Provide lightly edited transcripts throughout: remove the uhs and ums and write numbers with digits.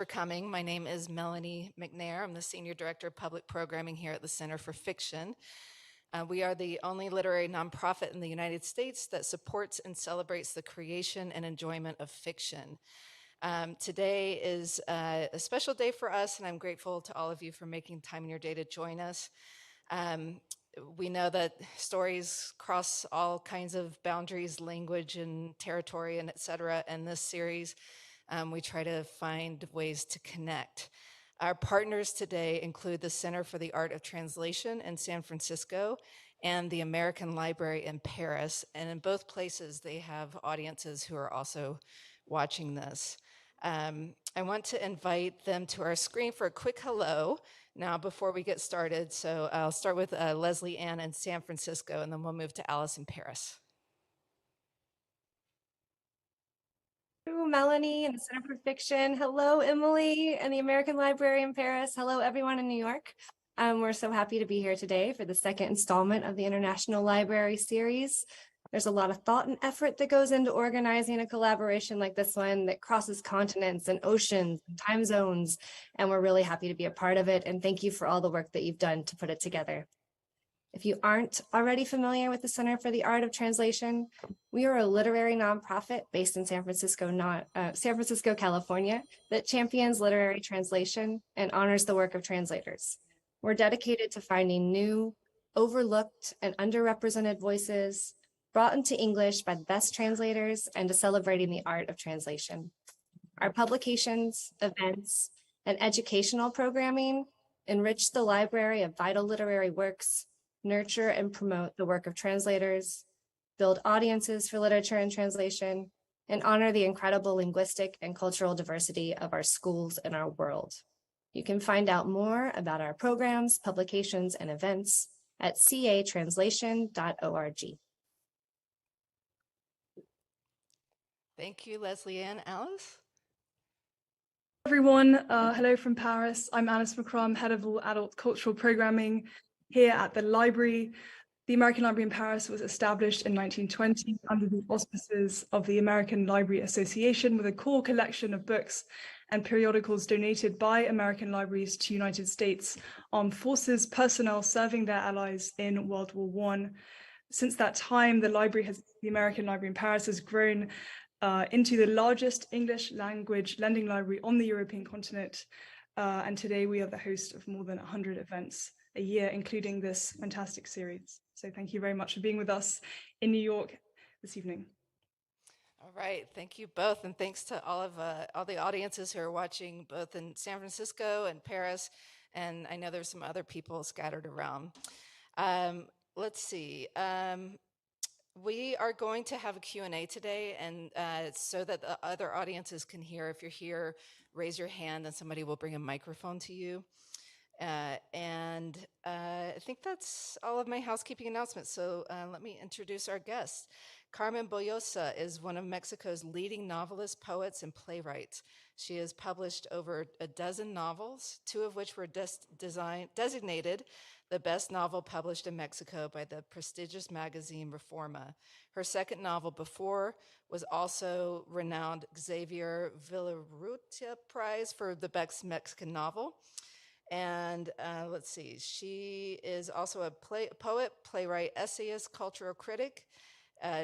for coming. My name is Melanie McNair. I'm the Senior Director of Public Programming here at the Center for Fiction. We are the only literary nonprofit in the United States that supports and celebrates the creation and enjoyment of fiction. Today is a special day for us, and I'm grateful to all of you for making time in your day to join us. We know that stories cross all kinds of boundaries, language and territory, and et cetera. And this series, we try to find ways to connect. Our partners today include the Center for the Art of Translation in San Francisco and the American Library in Paris. And in both places, they have audiences who are also watching this. I want to invite them to our screen for a quick hello now before we get started. So I'll start with Leslie Ann in San Francisco, and then we'll move to Alice in Paris. Hello, Melanie and the Center for Fiction. Hello, Emily and the American Library in Paris. Hello, everyone in New York. We're so happy to be here today for the second installment of the International Library series. There's a lot of thought and effort that goes into organizing a collaboration like this one that crosses continents and oceans and time zones, and we're really happy to be a part of it. And thank you for all the work that you've done to put it together. If you aren't already familiar with the Center for the Art of Translation, we are a literary nonprofit based in San Francisco, California, that champions literary translation and honors the work of translators. We're dedicated to finding new, overlooked, and underrepresented voices brought into English by the best translators and to celebrating the art of translation. Our publications, events, and educational programming enrich the library of vital literary works, nurture and promote the work of translators, build audiences for literature and translation, and honor the incredible linguistic and cultural diversity of our schools and our world. You can find out more about our programs, publications, and events at catranslation.org. Thank you, Leslie Ann. Alice? Everyone, hello from Paris. I'm Alice McCrum, Head of all Adult Cultural Programming here at the library. The American Library in Paris was established in 1920 under the auspices of the American Library Association, with a core collection of books and periodicals donated by American libraries to United States Armed Forces personnel serving their allies in World War I. Since that time, the American Library in Paris has grown into the largest English language lending library on the European continent. And today we are the host of more than 100 events a year, including this fantastic series. So thank you very much for being with us in New York this evening. All right, thank you both, and thanks to all the audiences who are watching both in San Francisco and Paris, and I know there's some other people scattered around. Let's see. We are going to have a Q&A today, and so that the other audiences can hear. If you're here, raise your hand, and somebody will bring a microphone to you. I think that's all of my housekeeping announcements. So let me introduce our guests. Carmen Bollosa is one of Mexico's leading novelists, poets, and playwrights. She has published over a dozen novels, two of which were designated the best novel published in Mexico by the prestigious magazine Reforma. Her second novel, Before, was also renowned Xavier Villarrutia Prize for the best Mexican novel. And let's see, she is also a poet, playwright, essayist, cultural critic,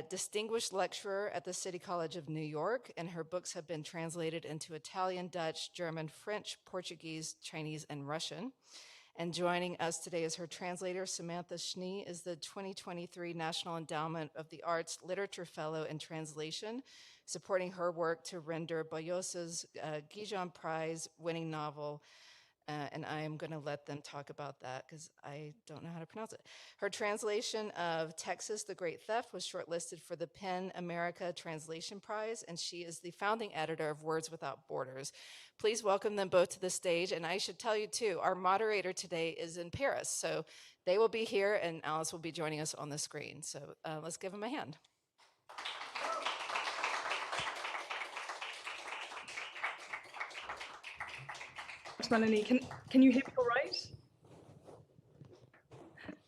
distinguished lecturer at the City College of New York, and her books have been translated into Italian, Dutch, German, French, Portuguese, Chinese, and Russian. And joining us today is her translator, Samantha Schnee, is the 2023 National Endowment of the Arts Literature Fellow in Translation, supporting her work to render Bollosa's Gijon Prize winning novel, and I am going to let them talk about that because I don't know how to pronounce it. Her translation of Texas, the Great Theft was shortlisted for the PEN America Translation Prize, and she is the founding editor of Words Without Borders. Please welcome them both to the stage. And I should tell you, too, our moderator today is in Paris, so they will be here, and Alice will be joining us on the screen. So let's give them a hand. Melanie, can you hear me all right?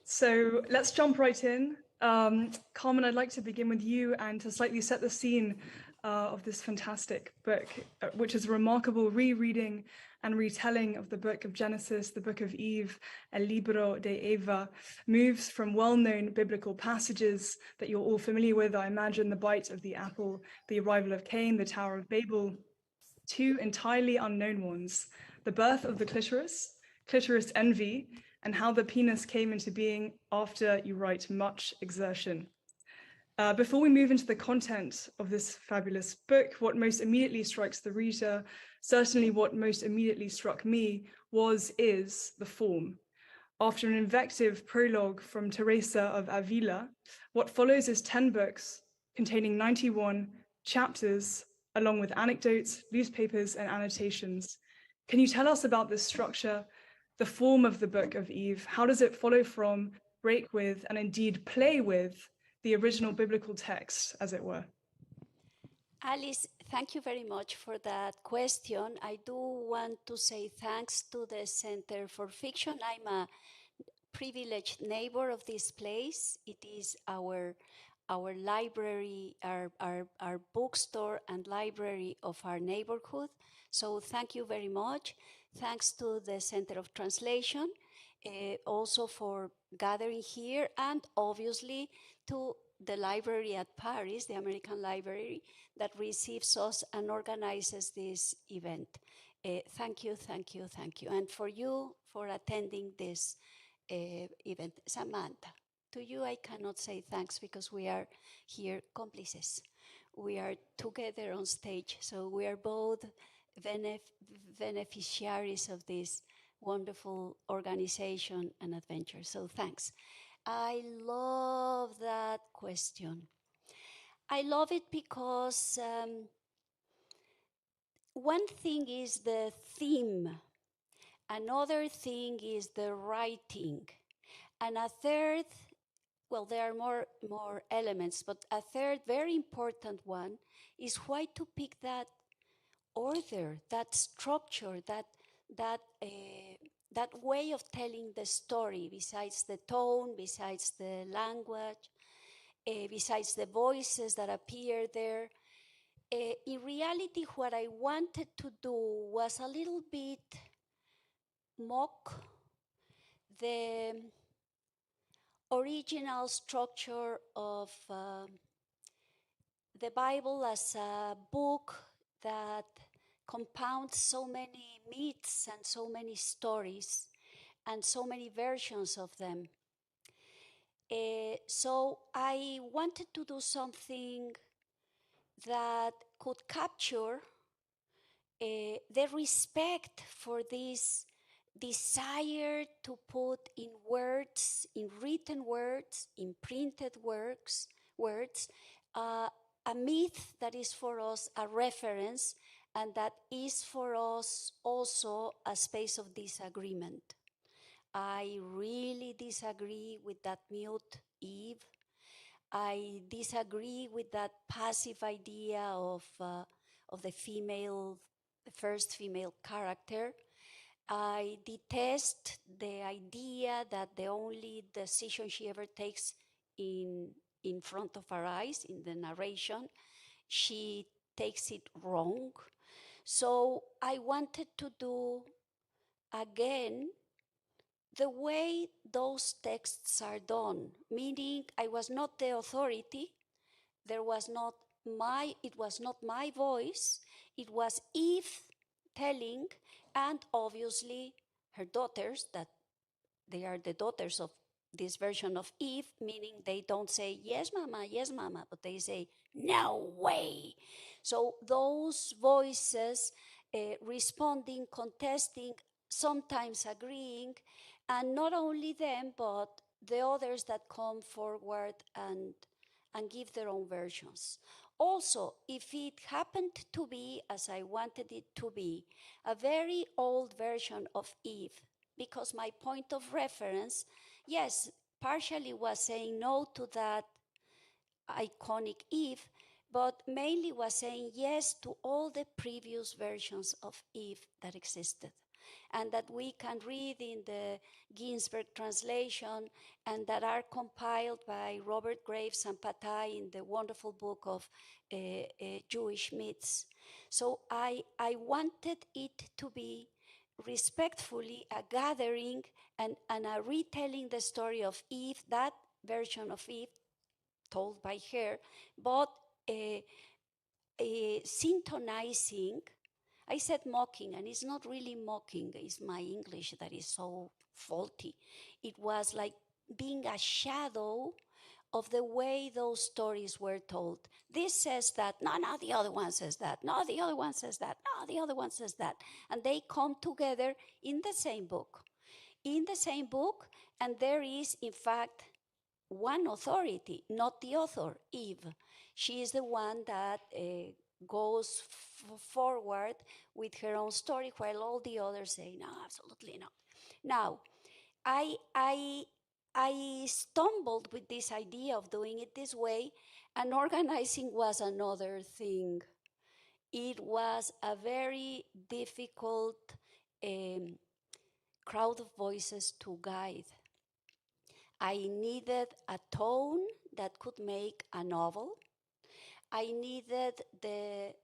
So let's jump right in. Carmen, I'd like to begin with you and to slightly set the scene of this fantastic book, which is a remarkable rereading and retelling of the book of Genesis, the book of Eve, El Libro de Eva, moves from well-known biblical passages that you're all familiar with. I imagine the bite of the apple, the arrival of Cain, the Tower of Babel, to entirely unknown ones, the birth of the clitoris envy, and how the penis came into being after, you write, much exertion. Before we move into the content of this fabulous book, what most immediately strikes the reader, certainly what most immediately struck me, is the form. After an invective prologue from Teresa of Avila, what follows is 10 books containing 91 chapters, along with anecdotes, newspapers, and annotations. Can you tell us about this structure, the form of the Book of Eve? How does it follow from, break with, and indeed play with the original biblical text, as it were? Alice, thank you very much for that question. I do want to say thanks to the Center for Fiction. I'm a privileged neighbor of this place. It is our library, our bookstore and library of our neighborhood. So thank you very much. Thanks to the Center of Translation, also for gathering here, and obviously to the library at Paris, the American Library, that receives us and organizes this event. Thank you, thank you, thank you. And for you for attending this event. Samantha, to you I cannot say thanks because we are here cómplices. We are together on stage, so we are both beneficiaries of this wonderful organization and adventure. So thanks. I love that question. I love it because one thing is the theme, another thing is the writing, and a third, well, there are more elements, but a third very important one is why to pick that order, that structure, that way of telling the story, besides the tone, besides the language, besides the voices that appear there. In reality, what I wanted to do was a little bit mock the original structure of the Bible as a book that compounds so many myths and so many stories and so many versions of them. So I wanted to do something that could capture the respect for this desire to put in words, in written words, in printed words, a myth that is for us a reference and that is for us also a space of disagreement. I really disagree with that mute Eve. I disagree with that passive idea of the first female character. I detest the idea that the only decision she ever takes in front of our eyes, in the narration, she takes it wrong. So I wanted to do, again, the way those texts are done, meaning I was not the authority, it was not my voice, it was Eve telling, and obviously her daughters, that they are the daughters of this version of Eve, meaning they don't say, yes, mama, but they say, no way. So those voices responding, contesting, sometimes agreeing, and not only them, but the others that come forward and give their own versions. Also, if it happened to be, as I wanted it to be, a very old version of Eve, because my point of reference, yes, partially was saying no to that iconic Eve, but mainly was saying yes to all the previous versions of Eve that existed. and that we can read in the Ginsberg translation, and that are compiled by Robert Graves and Patai in the wonderful book of Jewish myths. So I wanted it to be respectfully a gathering and a retelling the story of Eve, that version of Eve told by her, but synchronizing. I said mocking, and it's not really mocking, it's my English that is so faulty. It was like being a shadow of the way those stories were told. This says that, no, the other one says that, no, the other one says that, no, the other one says that. And they come together in the same book. In the same book, and there is, in fact, one authority, not the author, Eve. She is the one that goes forward with her own story, while all the others say, no, absolutely not. Now, I stumbled with this idea of doing it this way, and organizing was another thing. It was a very difficult crowd of voices to guide. I needed a tone that could make a novel. I needed the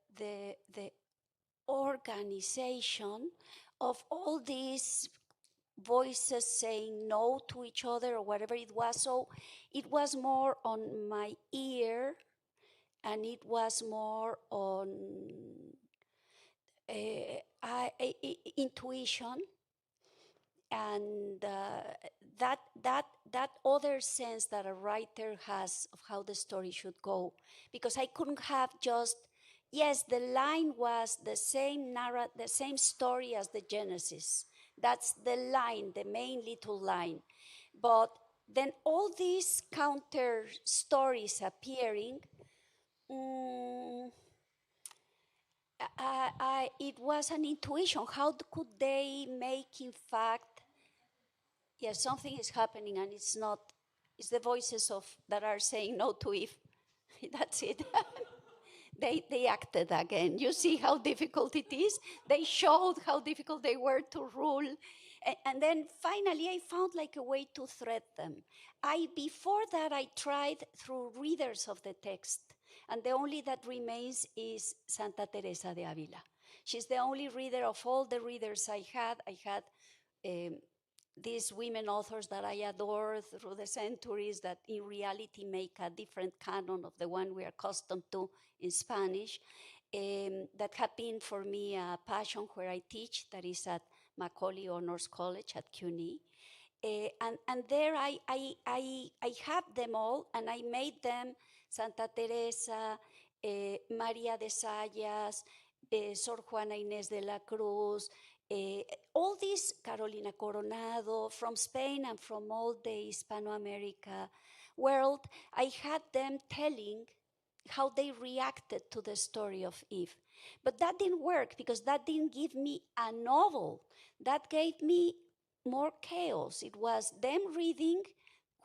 organization of all these voices saying no to each other or whatever it was. So it was more on my ear, and it was more on intuition, and that other sense that a writer has of how the story should go, because I couldn't have just, yes, the line was the same the same story as the Genesis. That's the line, the main little line, but then all these counter stories appearing. It was an intuition. How could they make, in fact, yes, something is happening, and it's not, it's the voices of that are saying no to Eve. That's it. They acted again. You see how difficult it is? They showed how difficult they were to rule. And then finally I found like a way to thread them. Before that, I tried through readers of the text, and the only that remains is Santa Teresa de Avila. She's the only reader of all the readers I had. I had these women authors that I adore through the centuries that in reality make a different canon of the one we are accustomed to in Spanish, that have been for me a passion where I teach, that is at Macaulay Honors College at CUNY. And there I have them all, and I made them Santa Teresa, María de Sayas, Sor Juana Inés de la Cruz, all these, Carolina Coronado, from Spain and from all the Hispano-America world. I had them telling how they reacted to the story of Eve. But that didn't work, because that didn't give me a novel. That gave me more chaos. It was them reading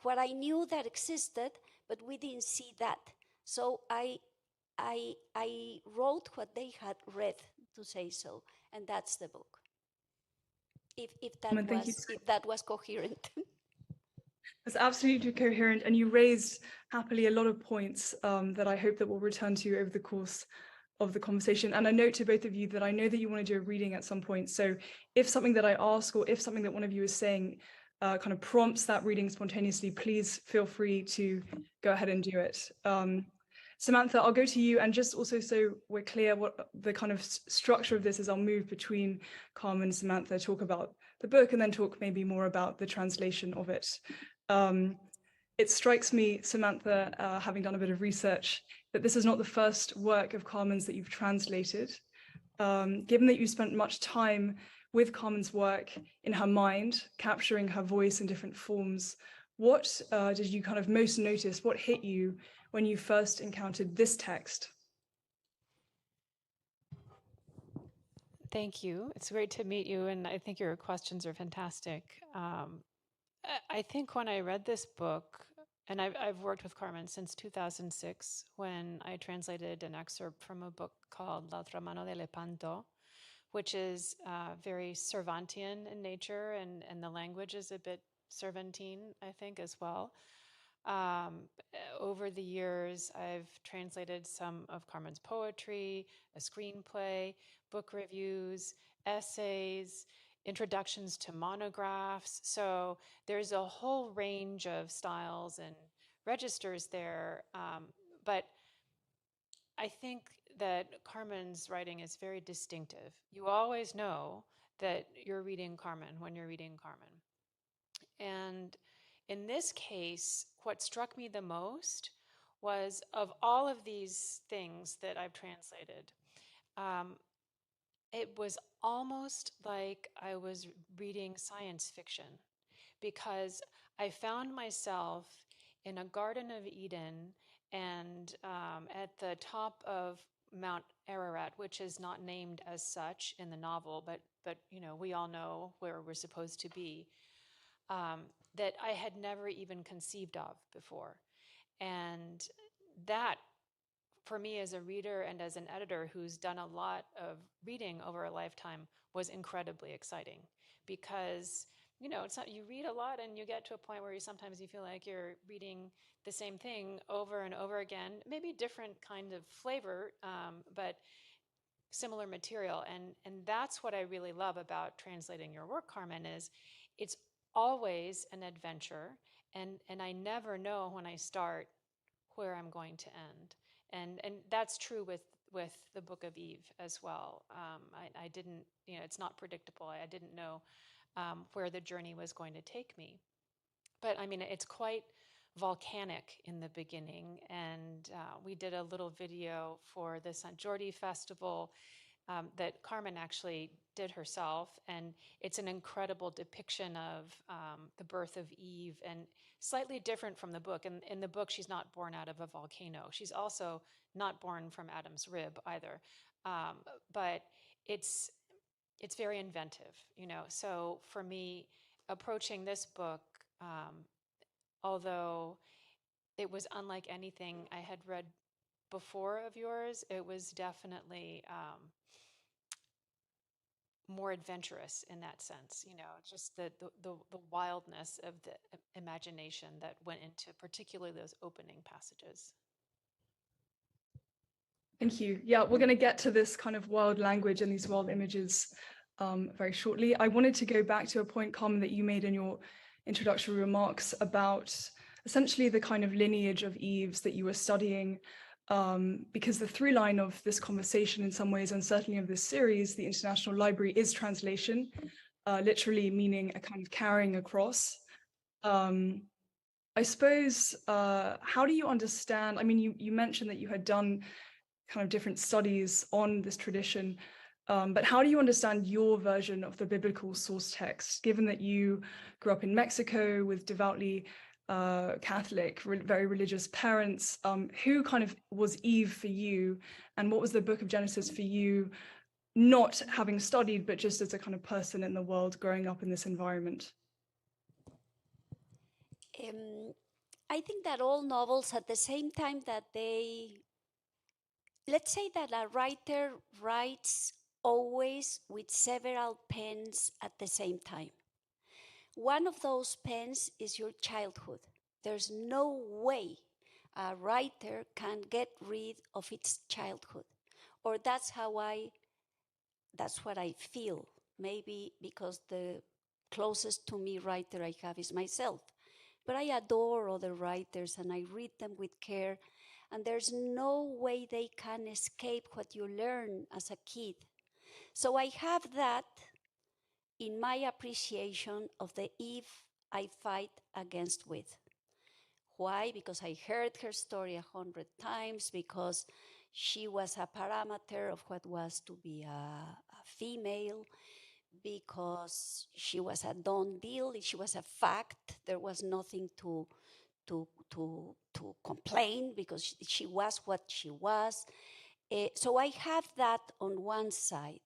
what I knew that existed, but we didn't see that. So I wrote what they had read, to say so, and that's the book. If that was coherent. That's absolutely coherent, and you raised happily a lot of points that I hope that we'll return to over the course of the conversation. And I note to both of you that I know that you want to do a reading at some point. So if something that I ask, or if something that one of you is saying kind of prompts that reading spontaneously, please feel free to go ahead and do it. Samantha, I'll go to you, and just also so we're clear what the kind of structure of this is, I'll move between Carmen and Samantha, talk about the book, and then talk maybe more about the translation of it. It strikes me, Samantha, having done a bit of research, that this is not the first work of Carmen's that you've translated. Given that you spent much time with Carmen's work in her mind, capturing her voice in different forms, what did you kind of most notice? What hit you when you first encountered this text? Thank you. It's great to meet you, and I think your questions are fantastic. I think when I read this book, and I've worked with Carmen since 2006, when I translated an excerpt from a book called La otra mano de Lepanto, which is very Cervantian in nature, and the language is a bit Cervantine, I think, as well. Over the years, I've translated some of Carmen's poetry, a screenplay, book reviews, essays, introductions to monographs. So there's a whole range of styles and registers there. But I think that Carmen's writing is very distinctive. You always know that you're reading Carmen when you're reading Carmen. And in this case, what struck me the most was, of all of these things that I've translated, it was almost like I was reading science fiction, because I found myself in a Garden of Eden and at the top of Mount Ararat, which is not named as such in the novel, but we all know where we're supposed to be, that I had never even conceived of before. And that, for me as a reader and as an editor who's done a lot of reading over a lifetime, was incredibly exciting, because it's not, you read a lot and you get to a point where sometimes you feel like you're reading the same thing over and over again, maybe different kind of flavor, but similar material. And that's what I really love about translating your work, Carmen, is it's always an adventure, and I never know when I start where I'm going to end. And that's true with the Book of Eve as well. I didn't, it's not predictable. I didn't know where the journey was going to take me. But I mean, it's quite volcanic in the beginning. And we did a little video for the Sant Jordi Festival that Carmen actually did herself. And it's an incredible depiction of the birth of Eve, and slightly different from the book. And in the book, she's not born out of a volcano. She's also not born from Adam's rib either. But it's very inventive, So for me, approaching this book, although it was unlike anything I had read before of yours, it was definitely more adventurous in that sense, just the wildness of the imagination that went into particularly those opening passages. Thank you. Yeah, we're going to get to this kind of wild language and these wild images very shortly. I wanted to go back to a point, Carmen, that you made in your introductory remarks about essentially the kind of lineage of Eves that you were studying, because the through line of this conversation in some ways, and certainly of this series, the International Library, is translation, literally meaning a kind of carrying across. I suppose, how do you understand, I mean, you mentioned that you had done kind of different studies on this tradition, but how do you understand your version of the biblical source text, given that you grew up in Mexico with devoutly Catholic, very religious parents? Who kind of was Eve for you, and what was the book of Genesis for you, not having studied, but just as a kind of person in the world growing up in this environment? I think that all novels, at the same time that let's say that a writer writes always with several pens at the same time. One of those pens is your childhood. There's no way a writer can get rid of its childhood. Or that's what I feel. Maybe because the closest to me writer I have is myself. But I adore other writers and I read them with care. And there's no way they can escape what you learn as a kid. So I have that in my appreciation of the Eve I fight against with. Why? Because I heard her story 100 times, because she was a parameter of what was to be a female, because she was a done deal, she was a fact. There was nothing to complain, because she was what she was. So I have that on one side.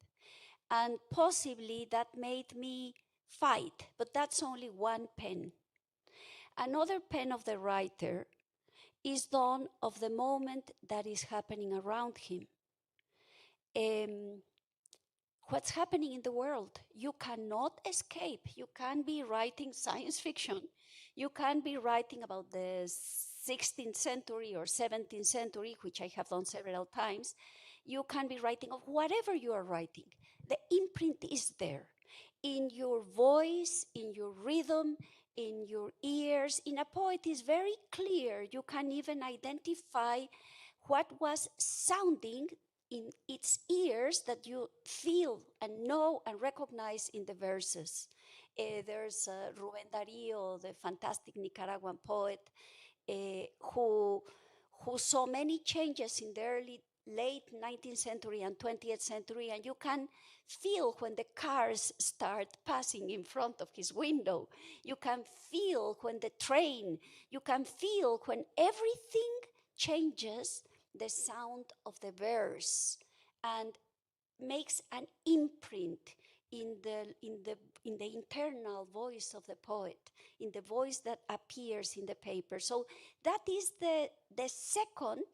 And possibly that made me fight, but that's only one pen. Another pen of the writer is done of the moment that is happening around him. what's happening in the world. You cannot escape. You can't be writing science fiction. You can't be writing about the 16th century or 17th century, which I have done several times. You can be writing of whatever you are writing. The imprint is there in your voice, in your rhythm, in your ears. In a poet, is very clear. You can even identify what was sounding in its ears that you feel and know and recognize in the verses. There's Rubén Darío, the fantastic Nicaraguan poet, who saw many changes in the late 19th century and 20th century, and you can feel when the cars start passing in front of his window. You can feel when the train, you can feel when everything changes the sound of the verse and makes an imprint in the internal voice of the poet, in the voice that appears in the paper. So that is the second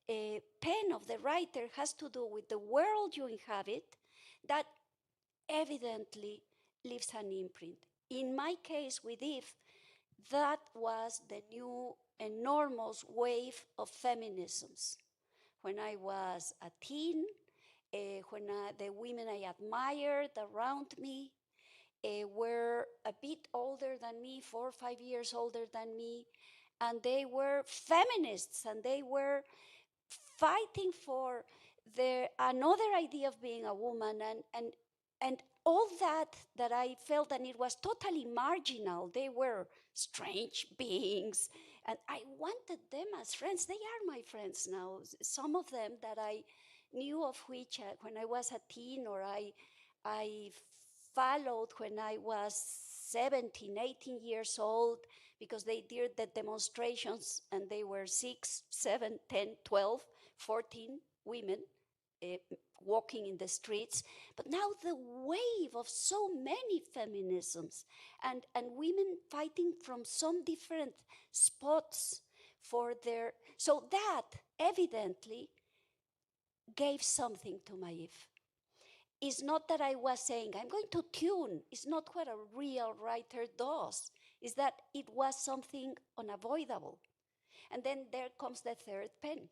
pen of the writer, has to do with the world you inhabit that evidently leaves an imprint. In my case with Eve, that was the new enormous wave of feminisms. When I was a teen, when the women I admired around me were a bit older than me, 4 or 5 years older than me, and they were feminists, and they were fighting for another idea of being a woman, and all that I felt, and it was totally marginal. They were strange beings, and I wanted them as friends. They are my friends now. Some of them that I knew of, which when I was a teen, or I followed when I was 17, 18 years old, because they did the demonstrations, and they were 6, 7, 10, 12, 14 women walking in the streets. But now the wave of so many feminisms and women fighting from some different spots for their, so that evidently gave something to Maeve. It's not that I was saying, I'm going to tune. It's not what a real writer does. It's that it was something unavoidable. And then there comes the third pen.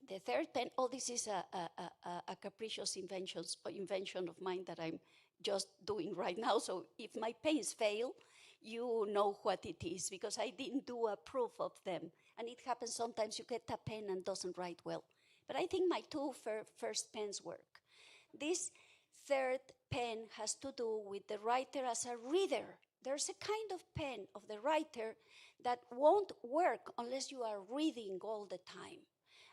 The third pen, this is a capricious invention of mine that I'm just doing right now. So if my pens fail, you know what it is, because I didn't do a proof of them. And it happens sometimes you get a pen and doesn't write well. But I think my two first pens work. This third pen has to do with the writer as a reader. There's a kind of pen of the writer that won't work unless you are reading all the time.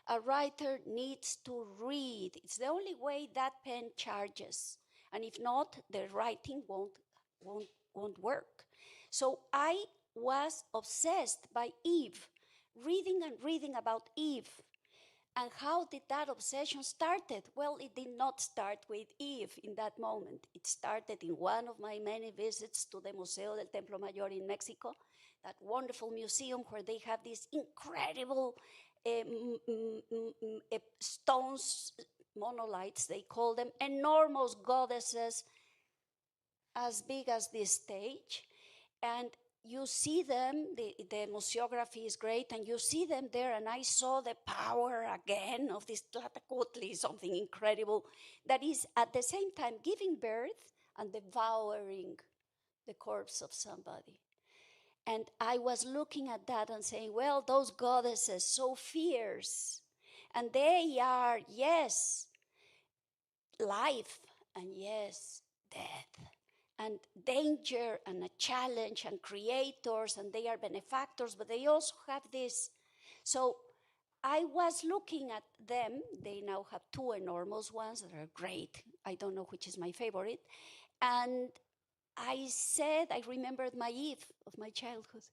A writer needs to read. It's the only way that pen charges. And if not, the writing won't work. So I was obsessed by Eve, reading and reading about Eve. And how did that obsession started? Well, it did not start with Eve in that moment. It started in one of my many visits to the Museo del Templo Mayor in Mexico, that wonderful museum where they have these incredible stones, monolites, they call them, enormous goddesses as big as this stage. And you see them, the museography is great, and you see them there, and I saw the power again of this Tlahtecutli, something incredible, that is at the same time giving birth and devouring the corpse of somebody. And I was looking at that and saying, well, those goddesses, so fierce, and they are, yes, life, and yes, death, and danger, and a challenge, and creators, and they are benefactors, but they also have this. So I was looking at them. They now have two enormous ones that are great. I don't know which is my favorite. And I said, I remembered my Eve of my childhood.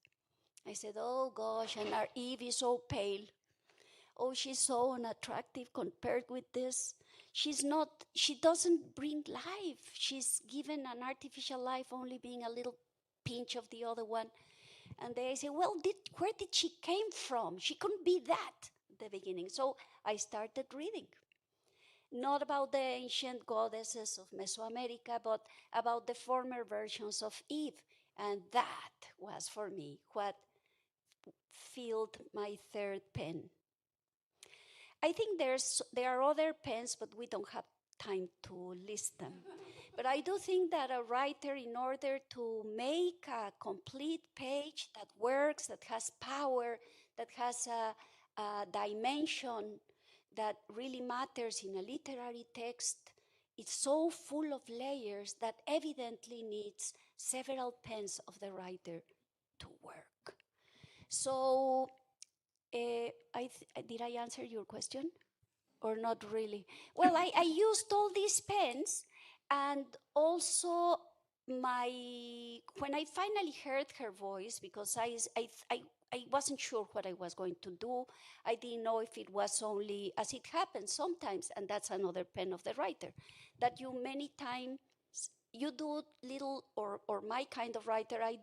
I said, oh gosh, and our Eve is so pale. Oh, she's so unattractive compared with this. She doesn't bring life. She's given an artificial life, only being a little pinch of the other one. And they say, well, where did she came from? She couldn't be that at the beginning. So I started reading. not about the ancient goddesses of Mesoamerica, but about the former versions of Eve. And that was for me what filled my third pen. I think there are other pens, but we don't have time to list them. But I do think that a writer, in order to make a complete page that works, that has power, that has a dimension that really matters in a literary text, it's so full of layers that evidently needs several pens of the writer to work. So, did I answer your question? Or not really? Well, I used all these pens, and also when I finally heard her voice, because I wasn't sure what I was going to do. I didn't know if it was only, as it happens sometimes, and that's another pen of the writer, that you many times, you do little, or my kind of writer, I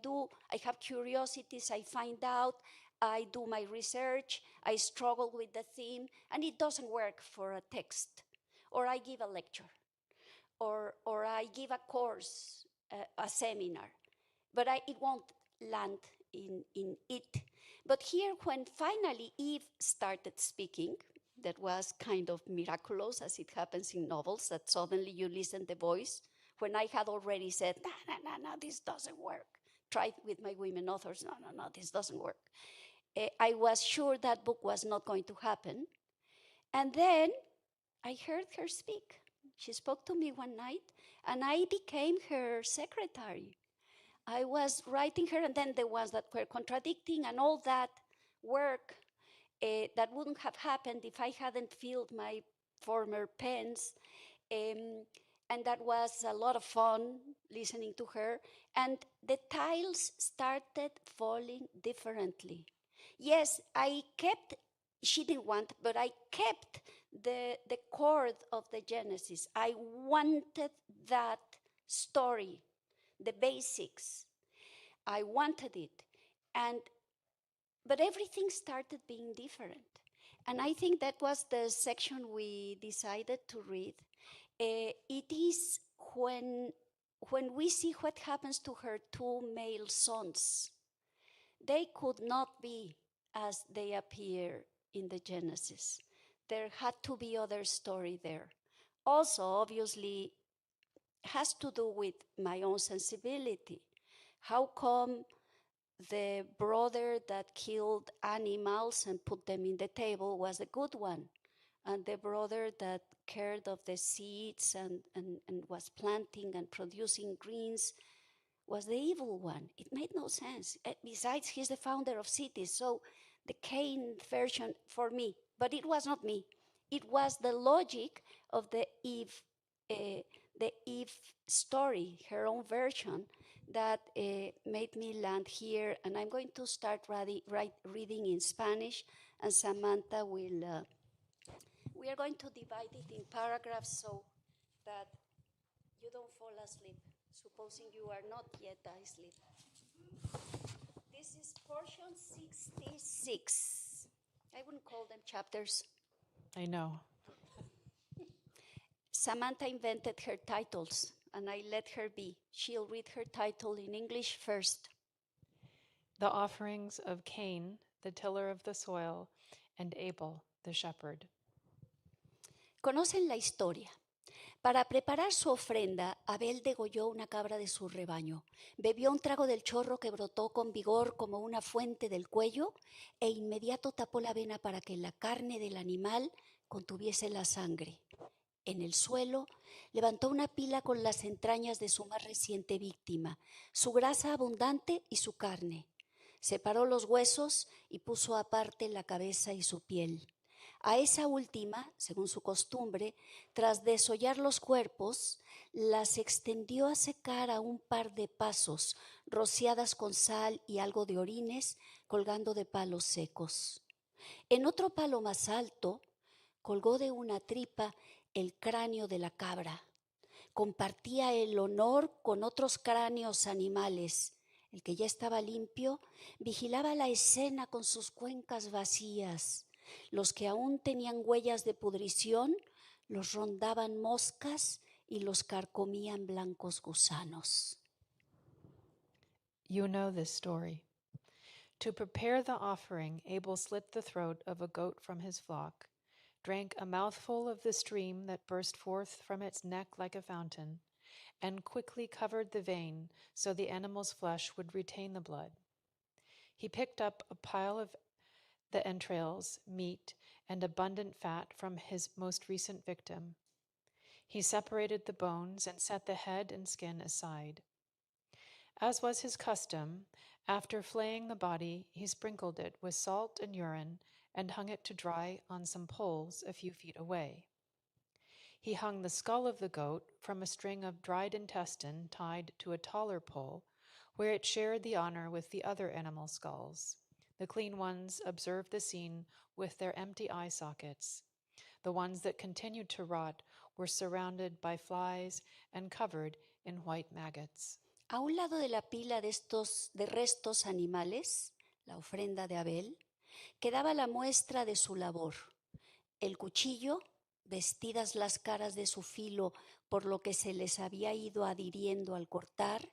have curiosities, I find out, I do my research, I struggle with the theme, and it doesn't work for a text. Or I give a lecture, or I give a course, a seminar, but it won't land in it. But here, when finally Eve started speaking, that was kind of miraculous, as it happens in novels, that suddenly you listen the voice, when I had already said, no, this doesn't work. Tried with my women authors, no, this doesn't work. I was sure that book was not going to happen. And then I heard her speak. She spoke to me one night, and I became her secretary. I was writing her, and then the ones that were contradicting and all that work that wouldn't have happened if I hadn't filled my former pens. And that was a lot of fun listening to her. And the tiles started falling differently. Yes, she didn't want, but I kept the chord of the Genesis. I wanted that story, the basics. I wanted it. But everything started being different. And I think that was the section we decided to read. It is when we see what happens to her two male sons. They could not be as they appear in the Genesis. There had to be other story there. Also, obviously, has to do with my own sensibility. How come the brother that killed animals and put them in the table was a good one, and the brother that cared of the seeds and was planting and producing greens was the evil one? It made no sense. Besides, he's the founder of cities, so the Cain version for me, but it was not me. It was the logic of the Eve story, her own version, that made me land here. And I'm going to start reading in Spanish, and Samantha will. We are going to divide it in paragraphs so that you don't fall asleep, supposing you are not yet asleep. This is portion 66. I wouldn't call them chapters. I know. Samantha invented her titles, and I let her be. She'll read her title in English first. The offerings of Cain, the tiller of the soil, and Abel, the shepherd. Conocen la historia. Para preparar su ofrenda, Abel degolló una cabra de su rebaño, bebió un trago del chorro que brotó con vigor como una fuente del cuello e inmediato tapó la vena para que la carne del animal contuviese la sangre. En el suelo levantó una pila con las entrañas de su más reciente víctima, su grasa abundante y su carne. Separó los huesos y puso aparte la cabeza y su piel. A esa última, según su costumbre, tras desollar los cuerpos, las extendió a secar a un par de pasos, rociadas con sal y algo de orines, colgando de palos secos. En otro palo más alto, colgó de una tripa el cráneo de la cabra. Compartía el honor con otros cráneos animales. El que ya estaba limpio vigilaba la escena con sus cuencas vacías. Los que aún tenían huellas de pudrición Los rondaban moscas y los carcomían blancos gusanos. You know this story. To prepare the offering, Abel slit the throat of a goat from his flock, drank a mouthful of the stream that burst forth from its neck like a fountain, and quickly covered the vein so the animal's flesh would retain the blood. He picked up a pile of the entrails, meat, and abundant fat from his most recent victim. He separated the bones and set the head and skin aside. As was his custom, after flaying the body, he sprinkled it with salt and urine and hung it to dry on some poles a few feet away. He hung the skull of the goat from a string of dried intestine tied to a taller pole, where it shared the honor with the other animal skulls. The clean ones observed the scene with their empty eye sockets. The ones that continued to rot were surrounded by flies and covered in white maggots. A un lado de la pila de restos animales, la ofrenda de Abel, quedaba la muestra de su labor. El cuchillo, vestidas las caras de su filo por lo que se les había ido adhiriendo al cortar,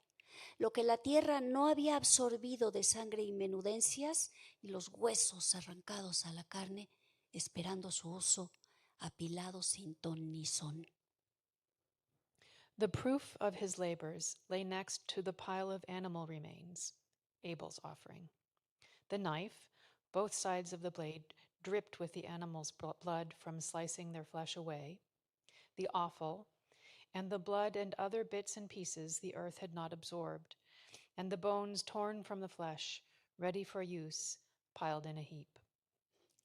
lo que la tierra no había absorbido de sangre y menudencias, y los huesos arrancados a la carne, esperando su uso, apilados sin ton ni son. The proof of his labors lay next to the pile of animal remains, Abel's offering. The knife, both sides of the blade dripped with the animal's blood from slicing their flesh away, the offal, and the blood and other bits and pieces the earth had not absorbed, and the bones torn from the flesh, ready for use, piled in a heap.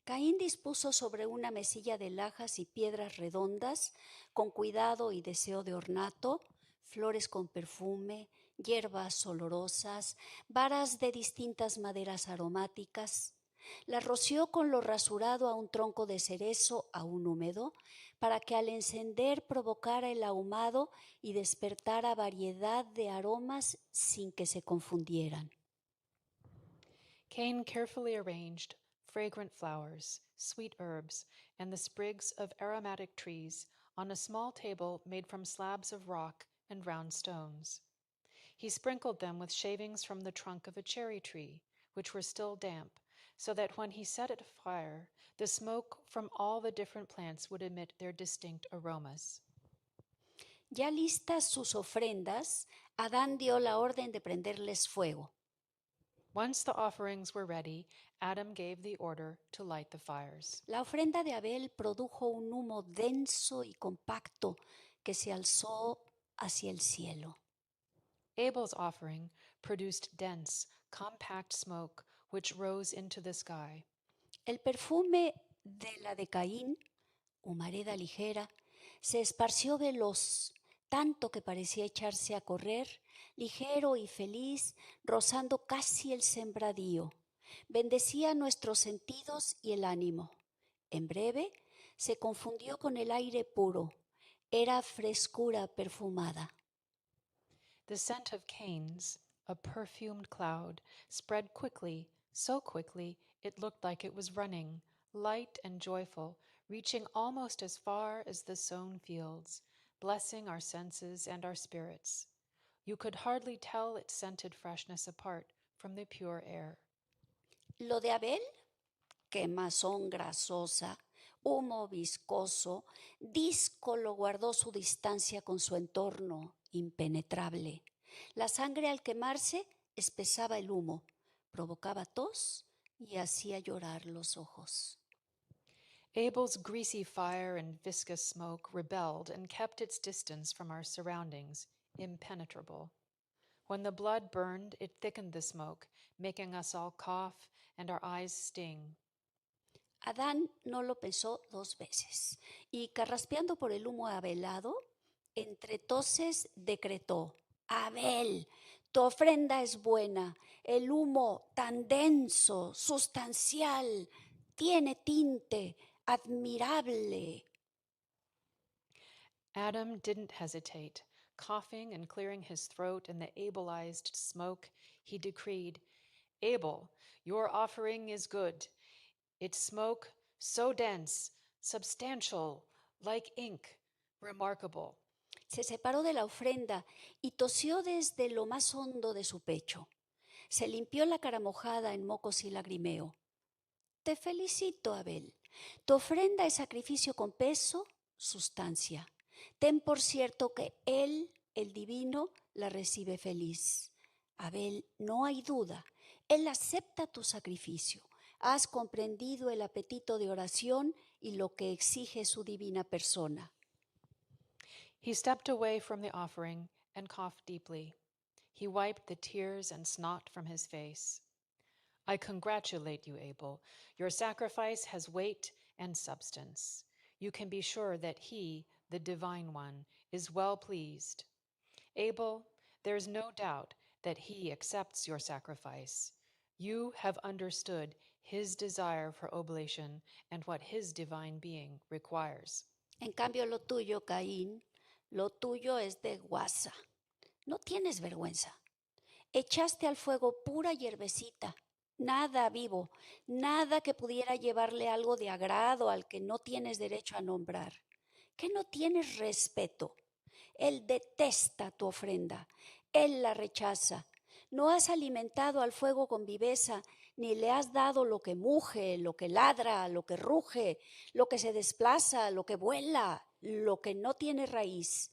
Caín dispuso sobre una mesilla de lajas y piedras redondas, con cuidado y deseo de ornato, flores con perfume, hierbas olorosas, varas de distintas maderas aromáticas. Las roció con lo rasurado a un tronco de cerezo aún húmedo, para que al encender provocara el ahumado y despertara variedad de aromas sin que se confundieran. Cain carefully arranged fragrant flowers, sweet herbs, and the sprigs of aromatic trees on a small table made from slabs of rock and round stones. He sprinkled them with shavings from the trunk of a cherry tree, which were still damp, so that when he set it afire, the smoke from all the different plants would emit their distinct aromas. Ya listas sus ofrendas, Adán dio la orden de prenderles fuego. Once the offerings were ready, Adam gave the order to light the fires. La ofrenda de Abel produjo un humo denso y compacto que se alzó hacia el cielo. Abel's offering produced dense, compact smoke which rose into the sky. El perfume de la de Caín, humareda ligera, se esparció veloz, tanto que parecía echarse a correr, ligero y feliz, rozando casi el sembradío. Bendecía nuestros sentidos y el ánimo. En breve, se confundió con el aire puro. Era frescura perfumada. The scent of Cain's, a perfumed cloud, spread quickly, so quickly it looked like it was running, light and joyful, reaching almost as far as the sown fields, blessing our senses and our spirits. You could hardly tell its scented freshness apart from the pure air. Lo de Abel, quemazón grasosa, humo viscoso, díscolo guardó su distancia con su entorno impenetrable. La sangre al quemarse espesaba el humo, provocaba tos y hacía llorar los ojos. Abel's greasy fire and viscous smoke rebelled and kept its distance from our surroundings, impenetrable. When the blood burned, it thickened the smoke, making us all cough and our eyes sting. Adán no lo pensó dos veces y, carraspeando por el humo avelado, entre toses decretó: Abel, tu ofrenda es buena, el humo tan denso, sustancial, tiene tinte admirable. Adam didn't hesitate. Coughing and clearing his throat in the Abelized smoke, he decreed, Abel, your offering is good. Its smoke so dense, substantial, like ink, remarkable. Se separó de la ofrenda y tosió desde lo más hondo de su pecho. Se limpió la cara mojada en mocos y lagrimeo. Te felicito, Abel. Tu ofrenda es sacrificio con peso, sustancia. Ten por cierto que Él, el divino, la recibe feliz. Abel, no hay duda. Él acepta tu sacrificio. Has comprendido el apetito de oración y lo que exige su divina persona. He stepped away from the offering and coughed deeply. He wiped the tears and snot from his face. I congratulate you, Abel. Your sacrifice has weight and substance. You can be sure that he, the Divine One, is well pleased. Abel, there is no doubt that he accepts your sacrifice. You have understood his desire for oblation and what his divine being requires. En cambio, lo tuyo, Caín, lo tuyo es de guasa. No tienes vergüenza. Echaste al fuego pura hierbecita, nada vivo, nada que pudiera llevarle algo de agrado al que no tienes derecho a nombrar. Que no tienes respeto. Él detesta tu ofrenda, él la rechaza. No has alimentado al fuego con viveza, ni le has dado lo que muge, lo que ladra, lo que ruge, lo que se desplaza, lo que vuela, lo que no tiene raíz.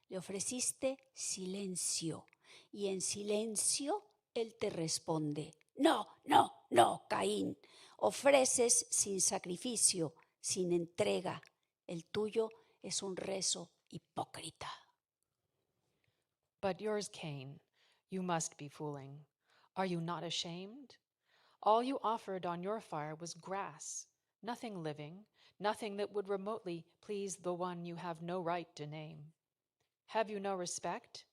Le ofreciste silencio, y en silencio él te responde: no, no, no, Caín. Ofreces sin sacrificio, sin entrega. El tuyo es un rezo hipócrita. But yours, Cain, you must be fooling. Are you not ashamed? All you offered on your fire was grass, nothing living, nothing that would remotely please the one you have no right to name. Have you no respect?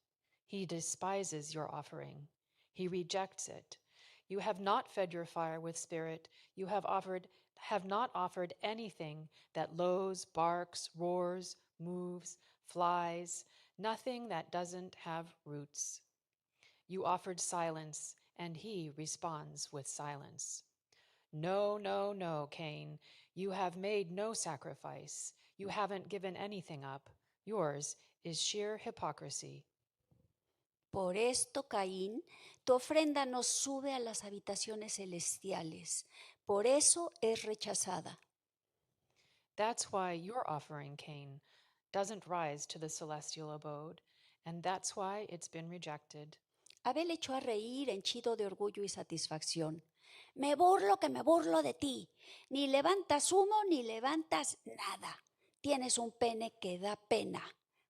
He despises your offering. He rejects it. You have not fed your fire with spirit. You have not offered anything that lows, barks, roars, moves, flies, nothing that doesn't have roots. You offered silence, and he responds with silence. No, no, no, Cain. You have made no sacrifice. You haven't given anything up. Yours is sheer hypocrisy. Por esto, Caín, tu ofrenda no sube a las habitaciones celestiales. Por eso es rechazada. That's why your offering, Cain, doesn't rise to the celestial abode, and that's why it's been rejected. Abel echó a reír henchido de orgullo y satisfacción. Me burlo que me burlo de ti. Ni levantas humo ni levantas nada. Tienes un pene que da pena.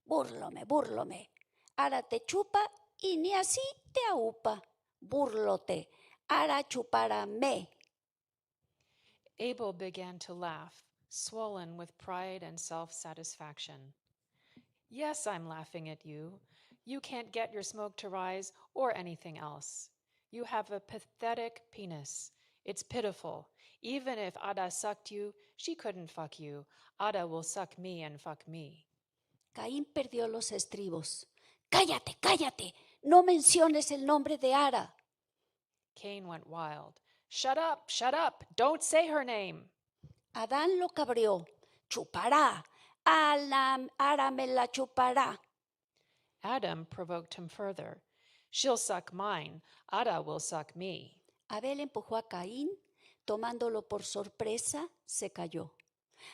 Búrlome, búrlome. Ahora te chupa y ni así te aupa. Búrlote. Ahora chuparame. Abel began to laugh, swollen with pride and self-satisfaction. Yes, I'm laughing at you. You can't get your smoke to rise or anything else. You have a pathetic penis. It's pitiful. Even if Ada sucked you, she couldn't fuck you. Ada will suck me and fuck me. Caín perdió los estribos. Cállate, cállate. No menciones el nombre de Ara. Cain went wild. Shut up, shut up. Don't say her name. Adán lo cabreó. Chupará. Ara me la chupará. Adam provoked him further. She'll suck mine. Ada will suck me. Abel empujó a Caín, tomándolo por sorpresa, se cayó.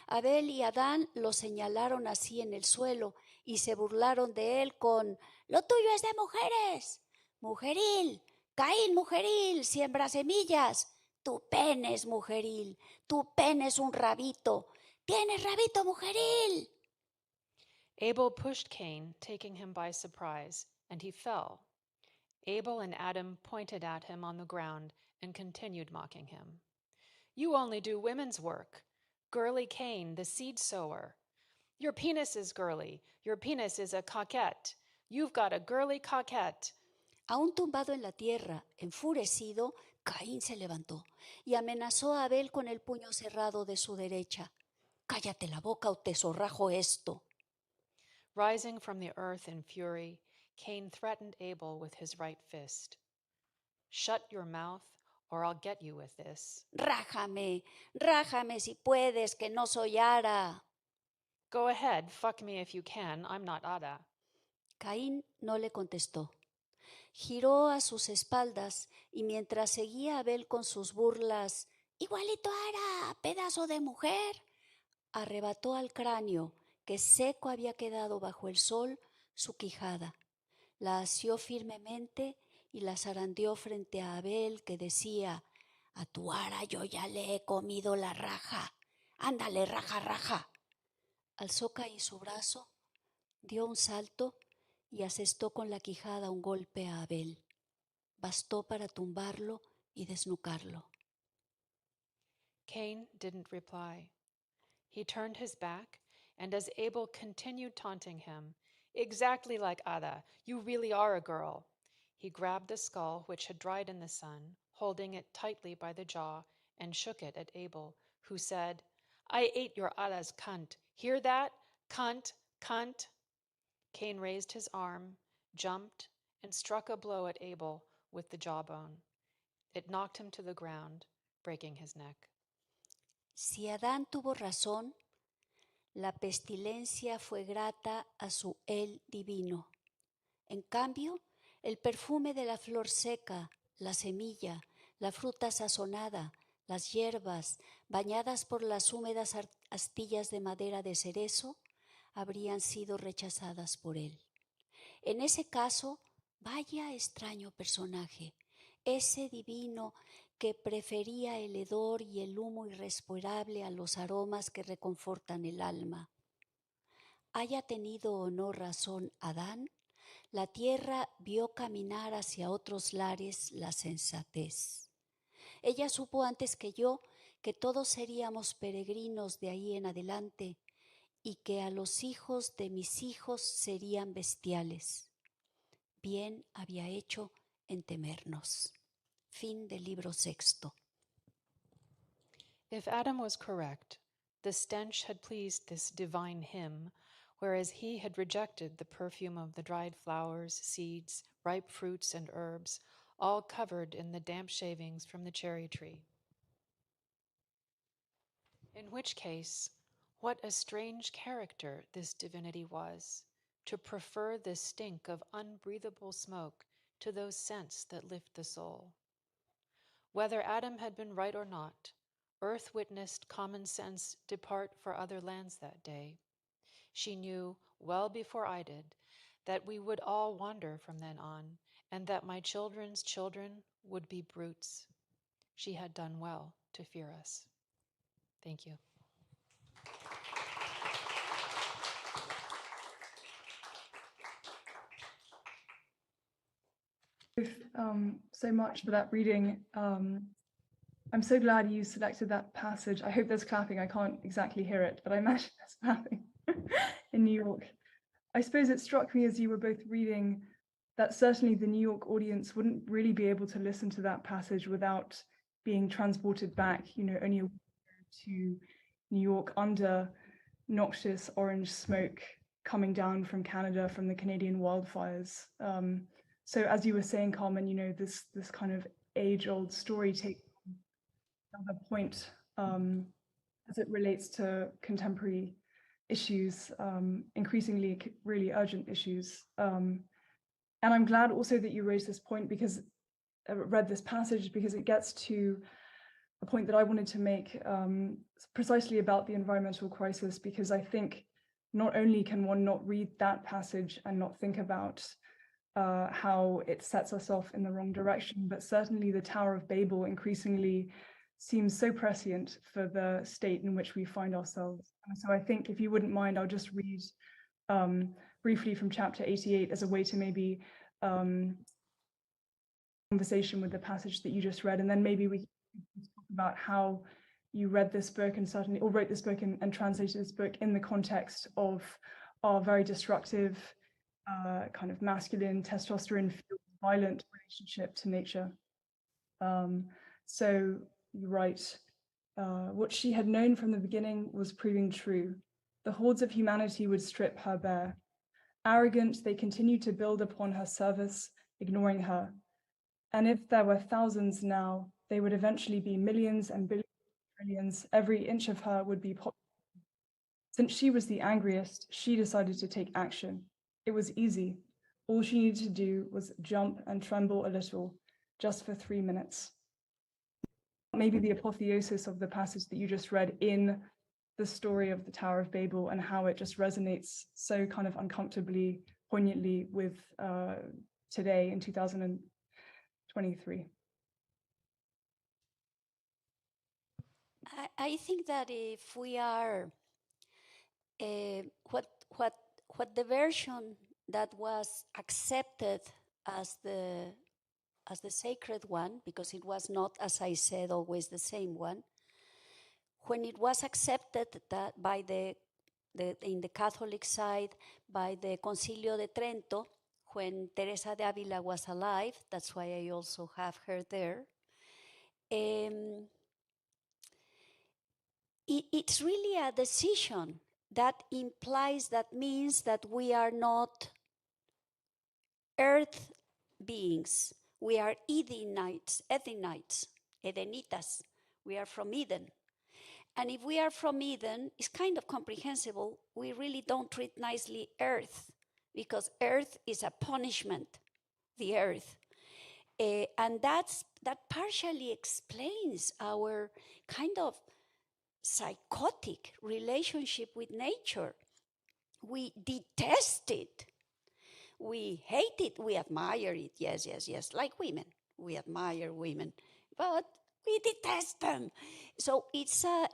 Abel y Adán lo señalaron así en el suelo y se burlaron de él con: lo tuyo es de mujeres. Mujeril, Caín mujeril, siembra semillas. Tu pene es mujeril, tu pene es un rabito. Tienes rabito mujeril. Abel pushed Cain, taking him by surprise, and he fell. Abel and Adam pointed at him on the ground and continued mocking him. You only do women's work. Girly Cain, the seed sower. Your penis is girly. Your penis is a coquette. You've got a girly coquette. Aún tumbado en la tierra, enfurecido, Caín se levantó y amenazó a Abel con el puño cerrado de su derecha. Cállate la boca o te zorrajo esto. Rising from the earth in fury, Cain threatened Abel with his right fist. Shut your mouth, or I'll get you with this. Rájame, rájame si puedes, que no soy Ara. Go ahead, fuck me if you can. I'm not Ada. Caín no le contestó. Giró a sus espaldas y mientras seguía a Abel con sus burlas, igualito Ara, pedazo de mujer, arrebató al cráneo, que seco había quedado bajo el sol, su quijada. La asió firmemente y la zarandeó frente a Abel, que decía: a tu Ara yo ya le he comido la raja. Ándale, raja, raja. Alzó Caín su brazo, dio un salto y asestó con la quijada un golpe a Abel. Bastó para tumbarlo y desnucarlo. Cain didn't reply. He turned his back, and as Abel continued taunting him, exactly like Ada, you really are a girl, he grabbed the skull which had dried in the sun, holding it tightly by the jaw, and shook it at Abel, who said, I ate your Ada's cunt. Hear that? Cunt, cunt. Cain raised his arm, jumped, and struck a blow at Abel with the jawbone. It knocked him to the ground, breaking his neck. Si Adán tuvo razón, la pestilencia fue grata a su él divino. En cambio, el perfume de la flor seca, la semilla, la fruta sazonada, las hierbas, bañadas por las húmedas astillas de madera de cerezo, habrían sido rechazadas por él. En ese caso, vaya extraño personaje, ese divino que prefería el hedor y el humo irrespirable a los aromas que reconfortan el alma. Haya tenido o no razón Adán, la tierra vio caminar hacia otros lares la sensatez. Ella supo antes que yo que todos seríamos peregrinos de ahí en adelante y que a los hijos de mis hijos serían bestiales. Bien había hecho en temernos. Fin del libro sexto. If Adam was correct, the stench had pleased this divine hymn, whereas he had rejected the perfume of the dried flowers, seeds, ripe fruits, and herbs, all covered in the damp shavings from the cherry tree. In which case, what a strange character this divinity was, to prefer the stink of unbreathable smoke to those scents that lift the soul. Whether Adam had been right or not, earth witnessed common sense depart for other lands that day. She knew, well before I did, that we would all wander from then on, and that my children's children would be brutes. She had done well to fear us. Thank you. So much for that reading. I'm so glad you selected that passage. I hope there's clapping. I can't exactly hear it, but I imagine there's clapping in New York. I suppose it struck me as you were both reading that certainly the New York audience wouldn't really be able to listen to that passage without being transported back, only a week to New York under noxious orange smoke coming down from Canada from the Canadian wildfires. So as you were saying, Carmen, this kind of age-old story takes another point as it relates to contemporary issues, increasingly really urgent issues. And I'm glad also that you raised this point because I read this passage because it gets to a point that I wanted to make precisely about the environmental crisis, because I think not only can one not read that passage and not think about how it sets us off in the wrong direction, but certainly the Tower of Babel increasingly seems so prescient for the state in which we find ourselves. And so I think if you wouldn't mind, I'll just read briefly from chapter 88 as a way to maybe conversation with the passage that you just read, and then maybe we can talk about how you read this book and certainly, or wrote this book and translated this book in the context of our very destructive kind of masculine, testosterone-fueled, violent relationship to nature. So you write, what she had known from the beginning was proving true. The hordes of humanity would strip her bare. Arrogant, they continued to build upon her service, ignoring her. And if there were thousands now, they would eventually be millions and billions, trillions. Every inch of her would be popular. Since she was the angriest, she decided to take action. It was easy. All she needed to do was jump and tremble a little, just for 3 minutes. Maybe the apotheosis of the passage that you just read in the story of the Tower of Babel and how it just resonates so kind of uncomfortably, poignantly with today in 2023. I think that if we are what the version that was accepted as the sacred one, because it was not, as I said, always the same one. When it was accepted that by in the Catholic side by the Concilio de Trento, when Teresa de Avila was alive, that's why I also have her there. It's really a decision that implies, that means that we are not earth beings. We are Edenites, Edenitas. We are from Eden. And if we are from Eden, it's kind of comprehensible. We really don't treat nicely earth, because earth is a punishment, the earth. And that partially explains our kind of psychotic relationship with nature. We detest it. We hate it. We admire it. Yes, yes, yes. Like women. We admire women. But we detest them. So it's a